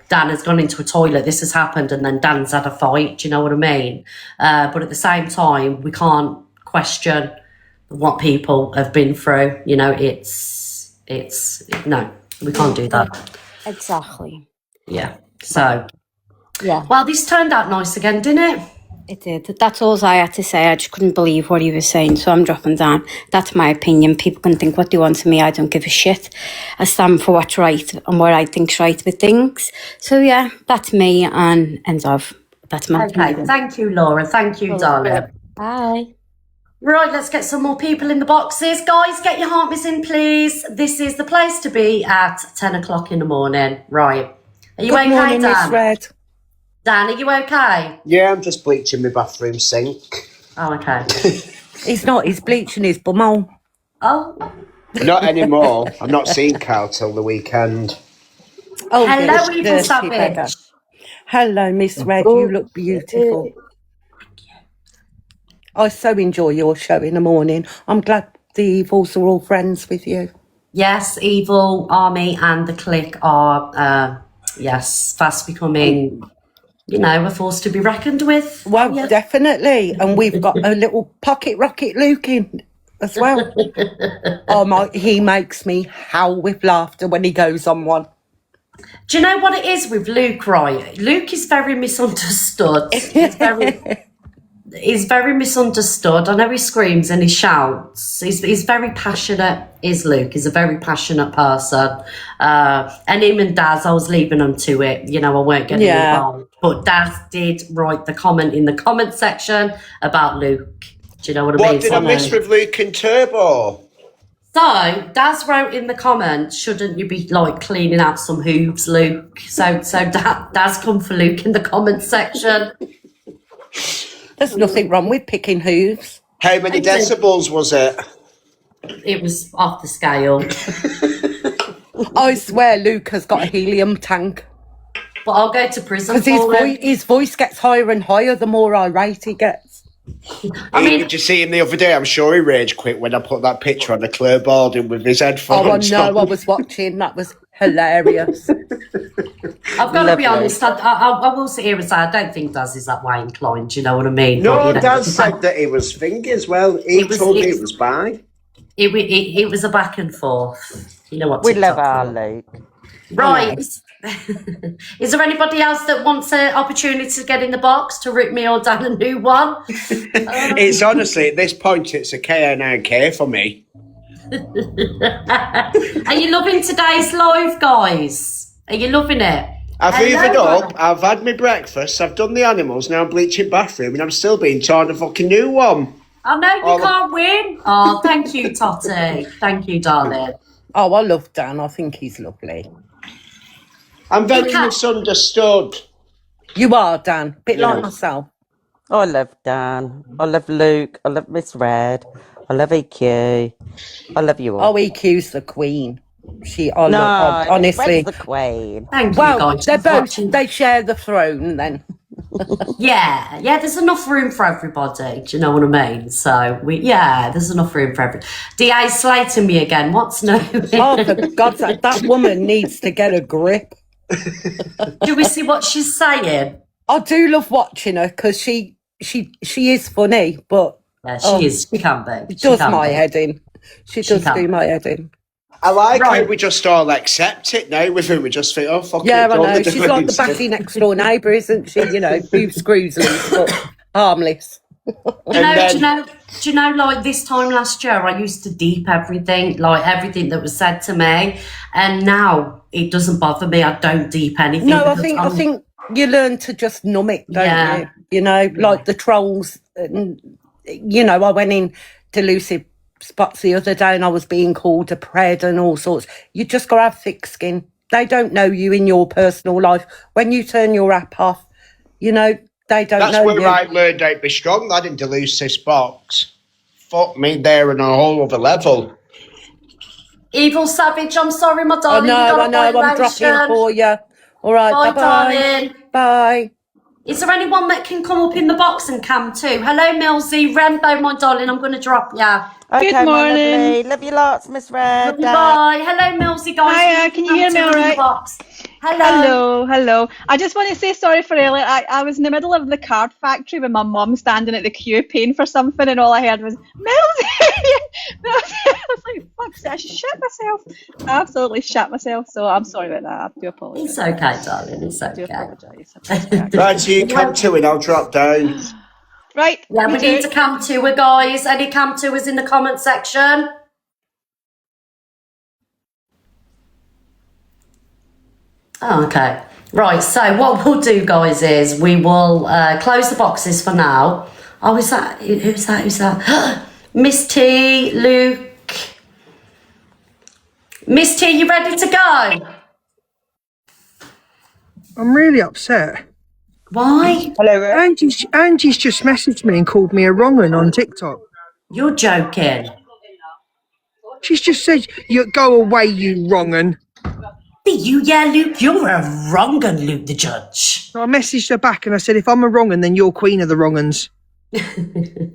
Dan has gone into a toilet, this has happened, and then Dan's had a fight, do you know what I mean? But at the same time, we can't question what people have been through. No, we can't do that. Exactly. Yeah, so. Yeah. Well, this turned out nice again, didn't it? It did. That's all I had to say. I just couldn't believe what he was saying, so I'm dropping down. That's my opinion. People can think what they want of me. I don't give a shit. I stand for what's right and what I think's right with things. So yeah, that's me, and ends of. That's my opinion. Thank you, Laura. Thank you, darling. Bye. Right, let's get some more people in the boxes. Guys, get your heartbeats in, please. This is the place to be at 10 o'clock in the morning. Right. Are you okay, morning, Dan? Miss Red. Dan, are you okay? Yeah, I'm just bleaching my bathroom sink. Oh, okay. He's not, he's bleaching his bumhole. Oh. Not anymore. I'm not seeing Carl till the weekend. Oh, hello, evil dirty savage. beggar. Hello, Miss Red. You look beautiful. I so enjoy your show in the morning. I'm glad the Evils are all friends with you. Yes, Evil, Army and the Clique are, fast becoming, a force to be reckoned with. Well, definitely. And we've got a little pocket rocket Luke in as well. He makes me howl with laughter when he goes on one. Do you know what it is with Luke, right? Luke is very misunderstood. He's very misunderstood. I know he screams and he shouts. He's very passionate, is Luke. He's a very passionate person. And him and Daz, I was leaving them to it. I weren't getting involved. But Daz did write the comment in the comment section about Luke. Do you know what I mean? What did I miss with Luke and Turbo? So, Daz wrote in the comments, shouldn't you be, cleaning out some hooves, Luke? So Daz come for Luke in the comment section. There's nothing wrong with picking hooves. How many decibels was it? It was off the scale. I swear Luke has got a helium tank. But I'll go to prison because his voice gets higher and higher the more irate he gets. Did you see him the other day? I'm sure he rage quit when I put that picture on the Claire Balding with his headphones. Oh, I know. I was watching. That was hilarious. I've got to be honest. I will sit here and say I don't think Daz is that way inclined. Do you know what I mean? No, But, you know, Daz said that it was thingy as well. He told me it was bi. It was a back and forth. You know what? We love TikTok our for. Luke. Right. Is there anybody else that wants an opportunity to get in the box to rip me or Dan a new one? It's honestly, at this point, it's a KN9K for me. Are you loving today's live, guys? Are you loving it? I've Hello, hoovered up, I've had my breakfast, I've done the animals, now I'm bleaching bathroom, and I'm still being torn a fucking new one. I know you can't win. Oh, thank you, Totty. Thank you, darling. Oh, I love Dan. I think he's lovely. I'm very misunderstood. You are, Dan. Bit like Yeah. myself. I love Dan. I love Luke. I love Miss Red. I love EQ. I love you all. Oh, EQ's the queen. I No, love, honestly. Red's the queen. Thank you, Well, guys. they're both, they share the throne then. Yeah, there's enough room for everybody. Do you know what I mean? So, there's enough room for everybody. DA slating me again. What's new? Oh, for God's sake, that woman needs to get a grip. Do we see what she's saying? I do love watching her because she is funny, but yeah, she is. She can be. She She does can my be. head in. She does can. do my head in. I like how we just all accept it now with who we just think, oh, fuck Yeah, it. I don't know. they do She's like the it? batty next door neighbour, isn't she? You know, few screws loose, but harmless. Do you know, like this time last year, I used to deep everything, like everything that was said to me, and now it doesn't bother me. I don't deep anything. No, I because think you learn to just numb it, don't you? You know, like the trolls. You know, I went in delusive spots the other day and I was being called a pred and all sorts. You just got to have thick skin. They don't know you in your personal life. When you turn your app off, you know, they don't That's know where you. I learned I'd be strong, lad, in Delusive box. Fuck me, there on a whole other level. Evil Savage, I'm sorry, my I darling. know, I'm dropping for you. All right, Bye, bye-bye. darling. Bye. Is there anyone that can come up in the box and cam too? Hello, Milsey, Rainbow, my darling. I'm going to drop ya. Okay, Good my morning. lovely. Love you lots, Miss Red. Love you, bye. Hello, Milsey, guys. Hiya, can you hear me all right? Hello. I just want to say sorry for earlier. I was in the middle of the card factory with my mum standing at the queue paying for something, and all I heard was, Milsey! I was like, fuck, I shit myself. I absolutely shit myself, so I'm sorry about that. I do apologise. It's okay, darling. It's okay. I do apologise. Right, so you come to it, I'll drop down. Right. Yeah, we need to cam tour, guys. Any cam tours in the comment section? Oh, okay. Right, so what we'll do, guys, is we will close the boxes for now. Oh, who's that? Who's that? Miss T, Luke. Miss T, you ready to go? I'm really upset. Why? Hello, Angie's just messaged me and called me a wrong one on TikTok. You're joking. She's just said, "You go away, you wrong un." Luke, you're a wrong un, Luke the judge. So I messaged her back and I said, if I'm a wrong un, then you're queen of the wrong uns.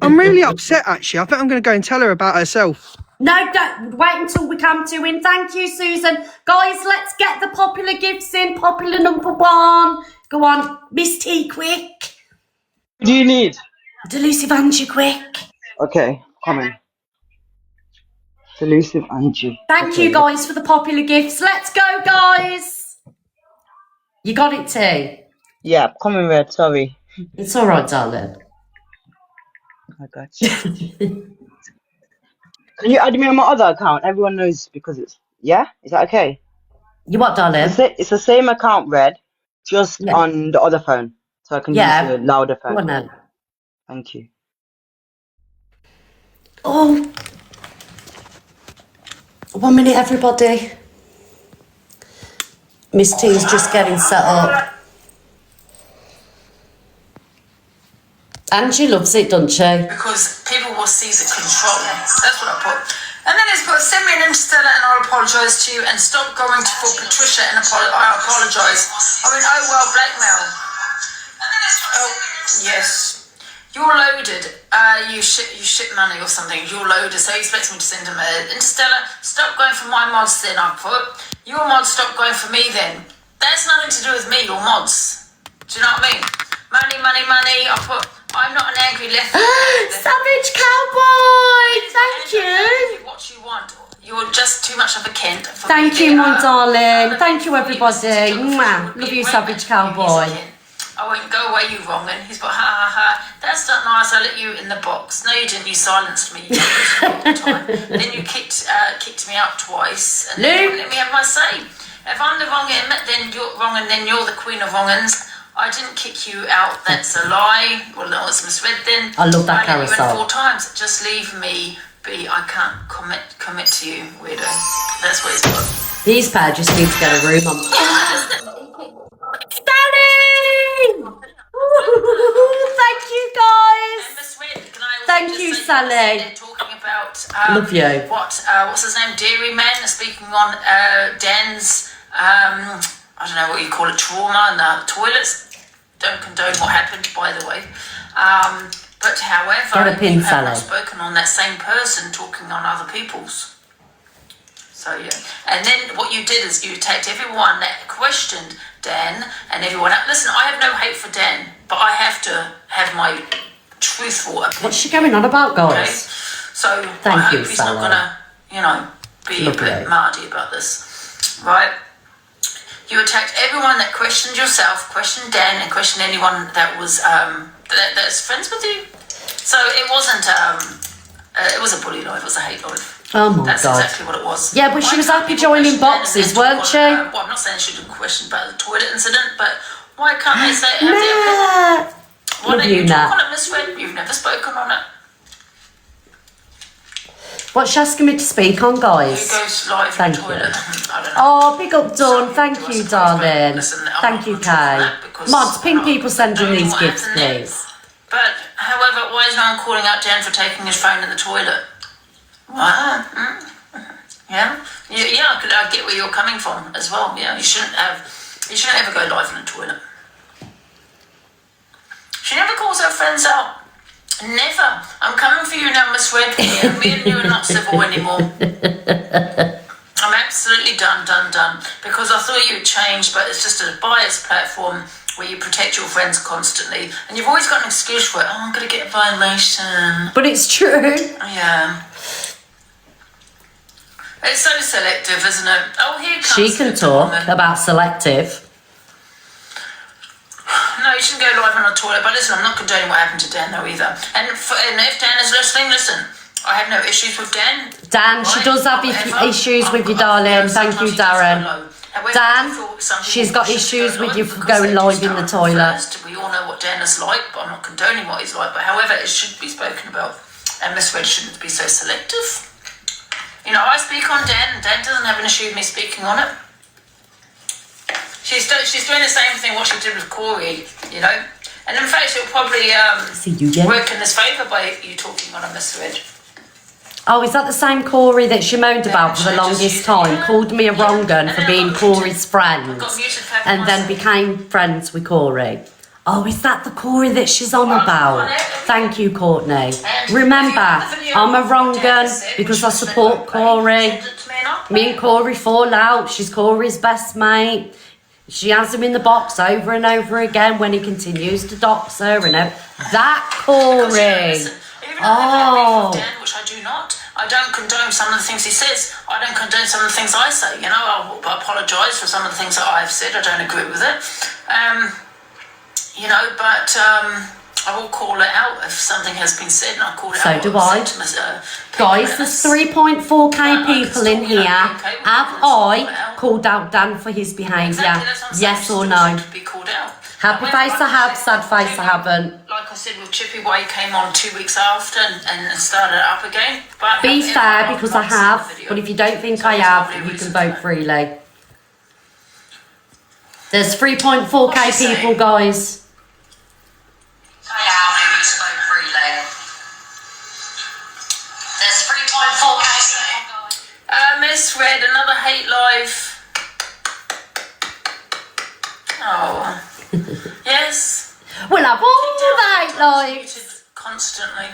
I'm really upset, actually. I think I'm going to go and tell her about herself. No, don't wait until we come to in. Thank you, Susan. Guys, let's get the popular gifts in. Popular number one. Go on, Miss T, quick. What do you need? Delusive Angie, quick. Okay, coming. Delusive Angie. Thank you, guys, for the popular gifts. Let's go, guys. You got it, T? Yeah, coming red, sorry. It's all right, darling. I got you. Can you add me on my other account? Everyone knows because it's... Yeah? Is that okay? You what, darling? It's the same account, Red, just on the other phone. So I can use the louder phone. Go on then. Thank you. Oh. 1 minute, everybody. Miss T's just getting set up. Angie loves it, doesn't she? Because people will seize it control. That's what I put. And then it's put, send me an Interstellar and I'll apologise to you, and stop going to for Patricia and I apologise. I mean, oh well, blackmail. Oh, yes. You're loaded. You ship money or something. You're loaded. So he expects me to send him a Interstellar. Stop going for my mods then, I put. Your mods stop going for me then. That's nothing to do with me, your mods. Do you know what I mean? Money, money, money. I put, I'm not an angry left. Savage Cowboy! Thank you. What you want. You're just too much of a Kent. For Thank me you, there. my darling. Thank you, everybody. Mwah. Love you, Savage Cowboy. I won't go away, you wrong. And he's got, ha ha ha, that's not nice, I let you in the box. No, you didn't, you silenced me. You told me all the time. Then you kicked me out twice. And then you wouldn't let me have my say. If I'm the wrong end, then you're wrong, and then you're the queen of wrong-uns. I didn't kick you out, that's a lie. Well, no, it's misread then. I love that I let you in carousel. 4 times. Just leave me be. I can't commit to you, weirdo. That's what it's got. These pair just need to get a room on. Sally! Thank you, guys. Thank you, Sally. Talking about Love you. What's his name? Dairyman speaking on Dan's I don't know what you call it, trauma in the toilets. Don't condone what happened, by the way. But however, Get a pin, you have not Sally. spoken on that same person talking on other people's. So yeah, and then what you did is you attacked everyone that questioned Dan and everyone else. Listen, I have no hate for Dan, but I have to have my truthful opinion. What's she going on about, guys? Okay? So Thank I you, hope he's Sally. not gonna, be a bit mardy about this, right? You attacked everyone that questioned yourself, questioned Dan, and questioned anyone that was that's friends with you. So it wasn't it was a bully life, it was a hate life. Oh my That's God. exactly what it was. Yeah, but she was happy joining boxes, weren't she? Well, I'm not saying she didn't question about the toilet incident, but why can't they say have their opinion? Why Love don't you, you talk Nat. on it, Miss Red? You've never spoken on it. What's she asking me to speak on, Who guys? goes live Thank in the you. toilet? I don't know. Oh, big up, Dawn. Thank you, darling. Thank you, Kay. Mods, ping people sending these gifts, please. But, however, why is no one calling out Dan for taking his phone in the toilet? What? Yeah? Yeah, I get where you're coming from as well. Yeah, you shouldn't ever go live in the toilet. She never calls her friends out. Never. I'm coming for you now, Miss Red. Yeah, me and you are not civil anymore. I'm absolutely done. Because I thought you'd change, but it's just a biased platform where you protect your friends constantly. And you've always got an excuse for it. Oh, I'm going to get a violation. But it's true. Yeah. It's so selective, isn't it? Oh, here comes She can the talk woman. about selective. No, you shouldn't go live on the toilet. But listen, I'm not condoning what happened to Dan, though, either. And if Dan is listening, listen, I have no issues with Dan. Dan, she does have issues with you, darling. Thank you, Darren. Dan, she's got issues with you for going live in the toilet. We all know what Dan is like, but I'm not condoning what he's like. But however, it should be spoken about. And Miss Red shouldn't be so selective. You know, I speak on Dan, and Dan doesn't have an issue with me speaking on it. She's doing the same thing what she did with Corey, you know. And in fact, she'll probably work in his favour by you talking on a Miss Red. Oh, is that the same Corey that she moaned about for the longest time? Called me a wrong gun for being Corey's friend. And then became friends with Corey. Oh, is that the Corey that she's on about? Thank you, Courtney. Remember, I'm a wrong gun because I support Corey. Me and Corey fall out. She's Corey's best mate. She has him in the box over and over again when he continues to dox her and that Corey. Oh. Which I do not. I don't condone some of the things he says. I don't condone some of the things I say. You know, I apologise for some of the things that I've said. I don't agree with it. You know, but I will call it out if something has been said, and I'll call it So out. do I. Guys, there's 3.4k people in here. Have I called out Dan for his behaviour? Yes or no? Happy face I have, sad face I haven't. Like I said with Chippy, why he came on 2 weeks after and started it up again. But Be fair, because I have, but if you don't think I have, you can vote freely. There's 3.4k people, guys. There's 3.4k. Miss Red, another hate life. Oh. Yes. We'll have all the hate lives. constantly.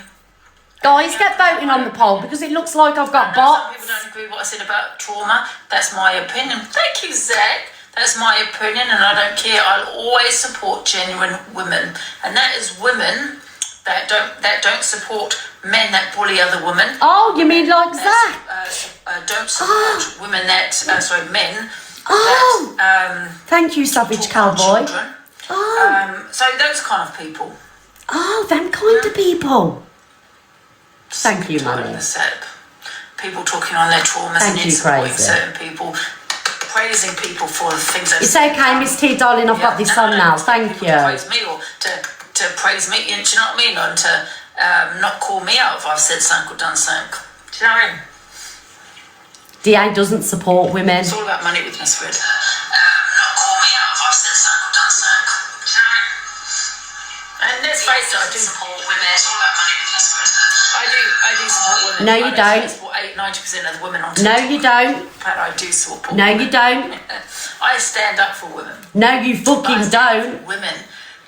Guys, get voting on the poll because it looks like I've got bots. Some people don't agree with what I said about trauma. That's my opinion. Thank you, Zach. That's my opinion, and I don't care. I'll always support genuine women, and that is women that don't support men that bully other women. Oh, you mean like Zach? Don't support women that men. Oh, that, thank you, Savage Cowboy. So those kind of people. Oh, them kind of people. Thank you, Tired of Manny. the setup. People talking on their traumas Thank and you, supporting Crazy. certain people, praising people for the things that It's okay, Miss T, darling. I've got this on now. Thank you. to praise me or to praise me. Do you know what I mean? Or to not call me out if I've said something or done something. Do you know what I mean? DA doesn't support women. It's all about money with Miss Red. Not call me out if I've said something or done something. Do you know what I mean? And let's face it, I do support women. It's all about money with Miss Red. I do support women. No, you don't. I support 90% of the women on No, TikTok. you don't. But I do support No, women. you don't. I stand up for women. No, you fucking don't. Women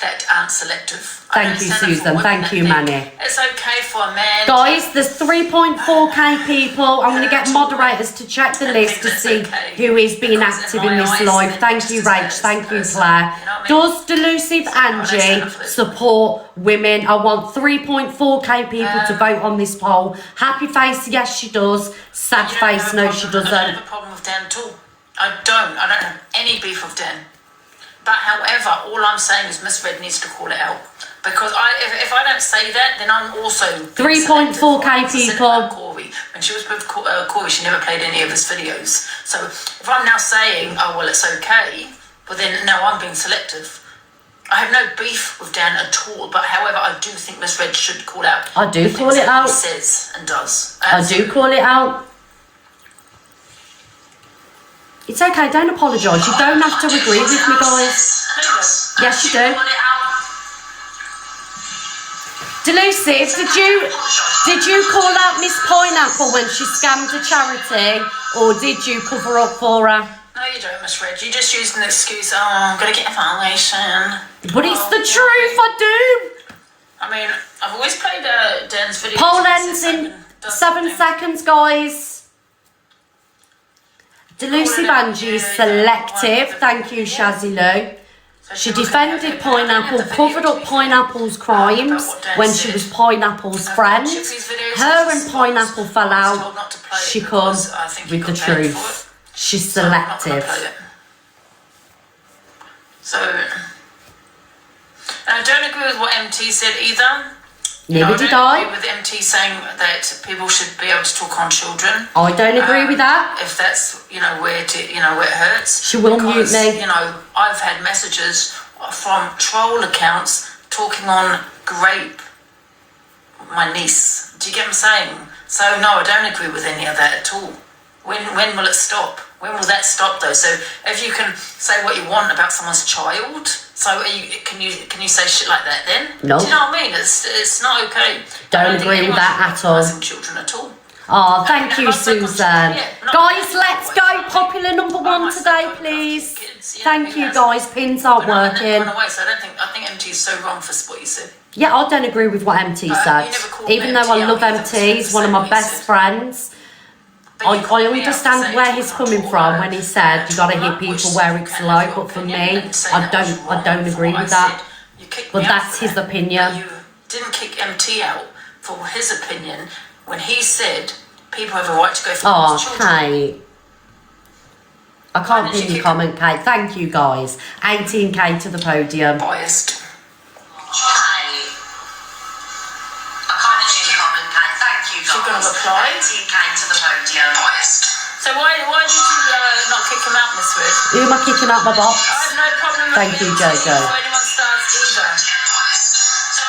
that aren't selective. Thank you, Susan. Thank you, Manny. It's okay for a man. Guys, there's 3.4k people. I'm going to get moderators to check the list to see who is being active in this live. Thank you, Rach. Thank you, Claire. Does Delusive Angie support women? I want 3.4k people to vote on this poll. Happy face, yes, she does. Sad face, no, she I don't doesn't. have a problem with Dan at all. I don't have any beef with Dan. But however, all I'm saying is Miss Red needs to call it out. Because if I don't say that, then I'm also 3.4k people. Corey. When she was with Corey, she never played any of his videos. So if I'm now saying, oh well, it's okay, well then no, I'm being selective. I have no beef with Dan at all. But however, I do think Miss Red should call out. I do the call things it that out. He says and does. I do call it out. It's okay, don't apologise. You don't have to agree with me, guys. Yes, you do. Delusive, did you call out Miss Pineapple when she scammed a charity, or did you cover up for her? No, you don't, Miss Red. You just used an excuse. Oh, I'm gonna get a violation. But it's the truth, I do. I mean, I've always played Dan's videos. Poll ends in 7 seconds, guys. Delusive Angie is selective. Thank you, Shazzy Lou. She defended Pineapple, covered up Pineapple's crimes when she was Pineapple's friend. Her and Pineapple fell out. She come with the truth. She's selective. So, and I don't agree with what MT said either. Neither did I I. don't agree with MT saying that people should be able to talk on children. I don't agree with that. If that's where it hurts. She will mute Because, me. I've had messages from troll accounts talking on Grape, my niece. Do you get what I'm saying? So no, I don't agree with any of that at all. When will it stop? When will that stop though? So if you can say what you want about someone's child, so can you say shit like that then? No. Do you know what I mean? It's not okay. Don't agree with that at all. Children at all. Oh, thank you, Susan. Guys, let's go. Popular #1 today, please. Thank you, guys. Pins aren't working. I think MT is so wrong for what you said. Yeah, I don't agree with what MT said. Even though I love MT, he's one of my best friends. I understand where he's coming from when he said you gotta hit people where it's low, but for me, I don't agree with that. But that's his opinion. You didn't kick MT out for his opinion when he said people have a right to go for Oh, children. Kate. I can't pin your comment, Kate. Thank you, guys. 18k to the podium. Biased. She's gonna reply. 18k to the podium. Biased. So why did you not kick him out, Miss Wood? Who am I kicking out my box? I have no problem with Thank you, Jojo. anyone starts either. So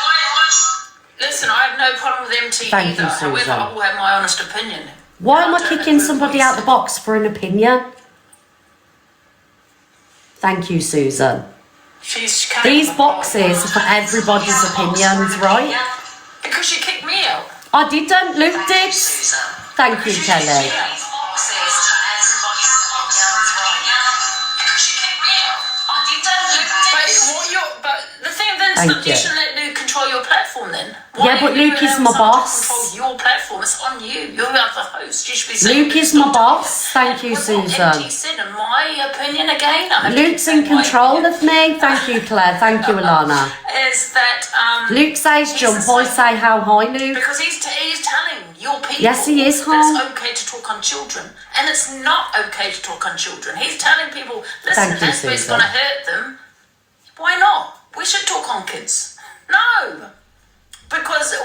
listen, I have no problem with MT Thank you, either. However, Susan. I will have my honest opinion. Why am I kicking somebody out the box for an opinion? Thank you, Susan. These boxes are for everybody's opinions, right? Because she kicked me out. I didn't. Luke did. Thank you, Kelly. But the thing then is Thank that you you. shouldn't let Luke control your platform. platform then. Yeah, but Luke is my boss. Control your platform. It's on you. You're the host. You should be saying. Luke is my boss. Thank you, Susan. Empty sin, in my opinion, again. Luke's in control of me. Thank you, Claire. Thank you, Alana. Is that Luke says jump, I say how high, Luke. because he's telling your people Yes, he is, that hon. it's okay to talk on children, and it's not okay to talk on children. He's telling people, listen, Thank you, that's what's Susan. going to hurt them. Why not? We should talk on kids. No, because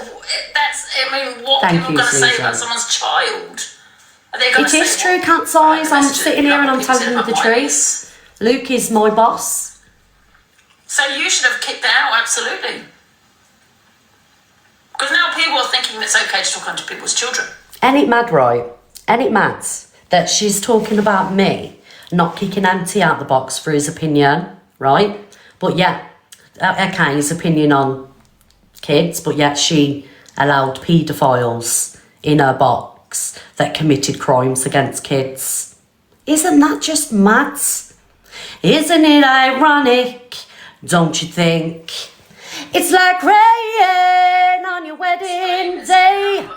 that's. I mean, what Thank people you, are going to say Susan. about someone's child? Are they going It to is say true, Cat's Eyes. I'm sitting here and I'm people telling said you the about my truth. Luke is my boss. So you should have kicked that out, absolutely. Because now people are thinking it's okay to talk onto people's children. Ain't it mad, right? Ain't it mad that she's talking about me not kicking Auntie out the box for his opinion, right? But yeah, okay, his opinion on kids, but yet she allowed paedophiles in her box that committed crimes against kids. Isn't that just mad? Isn't it ironic? Don't you think? It's like rain on your wedding day.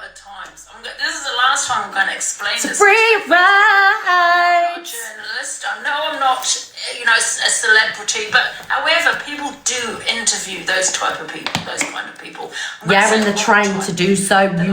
This is the last time I'm going to explain It's a this. free ride. I'm not a journalist. I know I'm not, a celebrity, but however, people do interview those type of people, those kind of people. Yeah, and they're trained to do so. You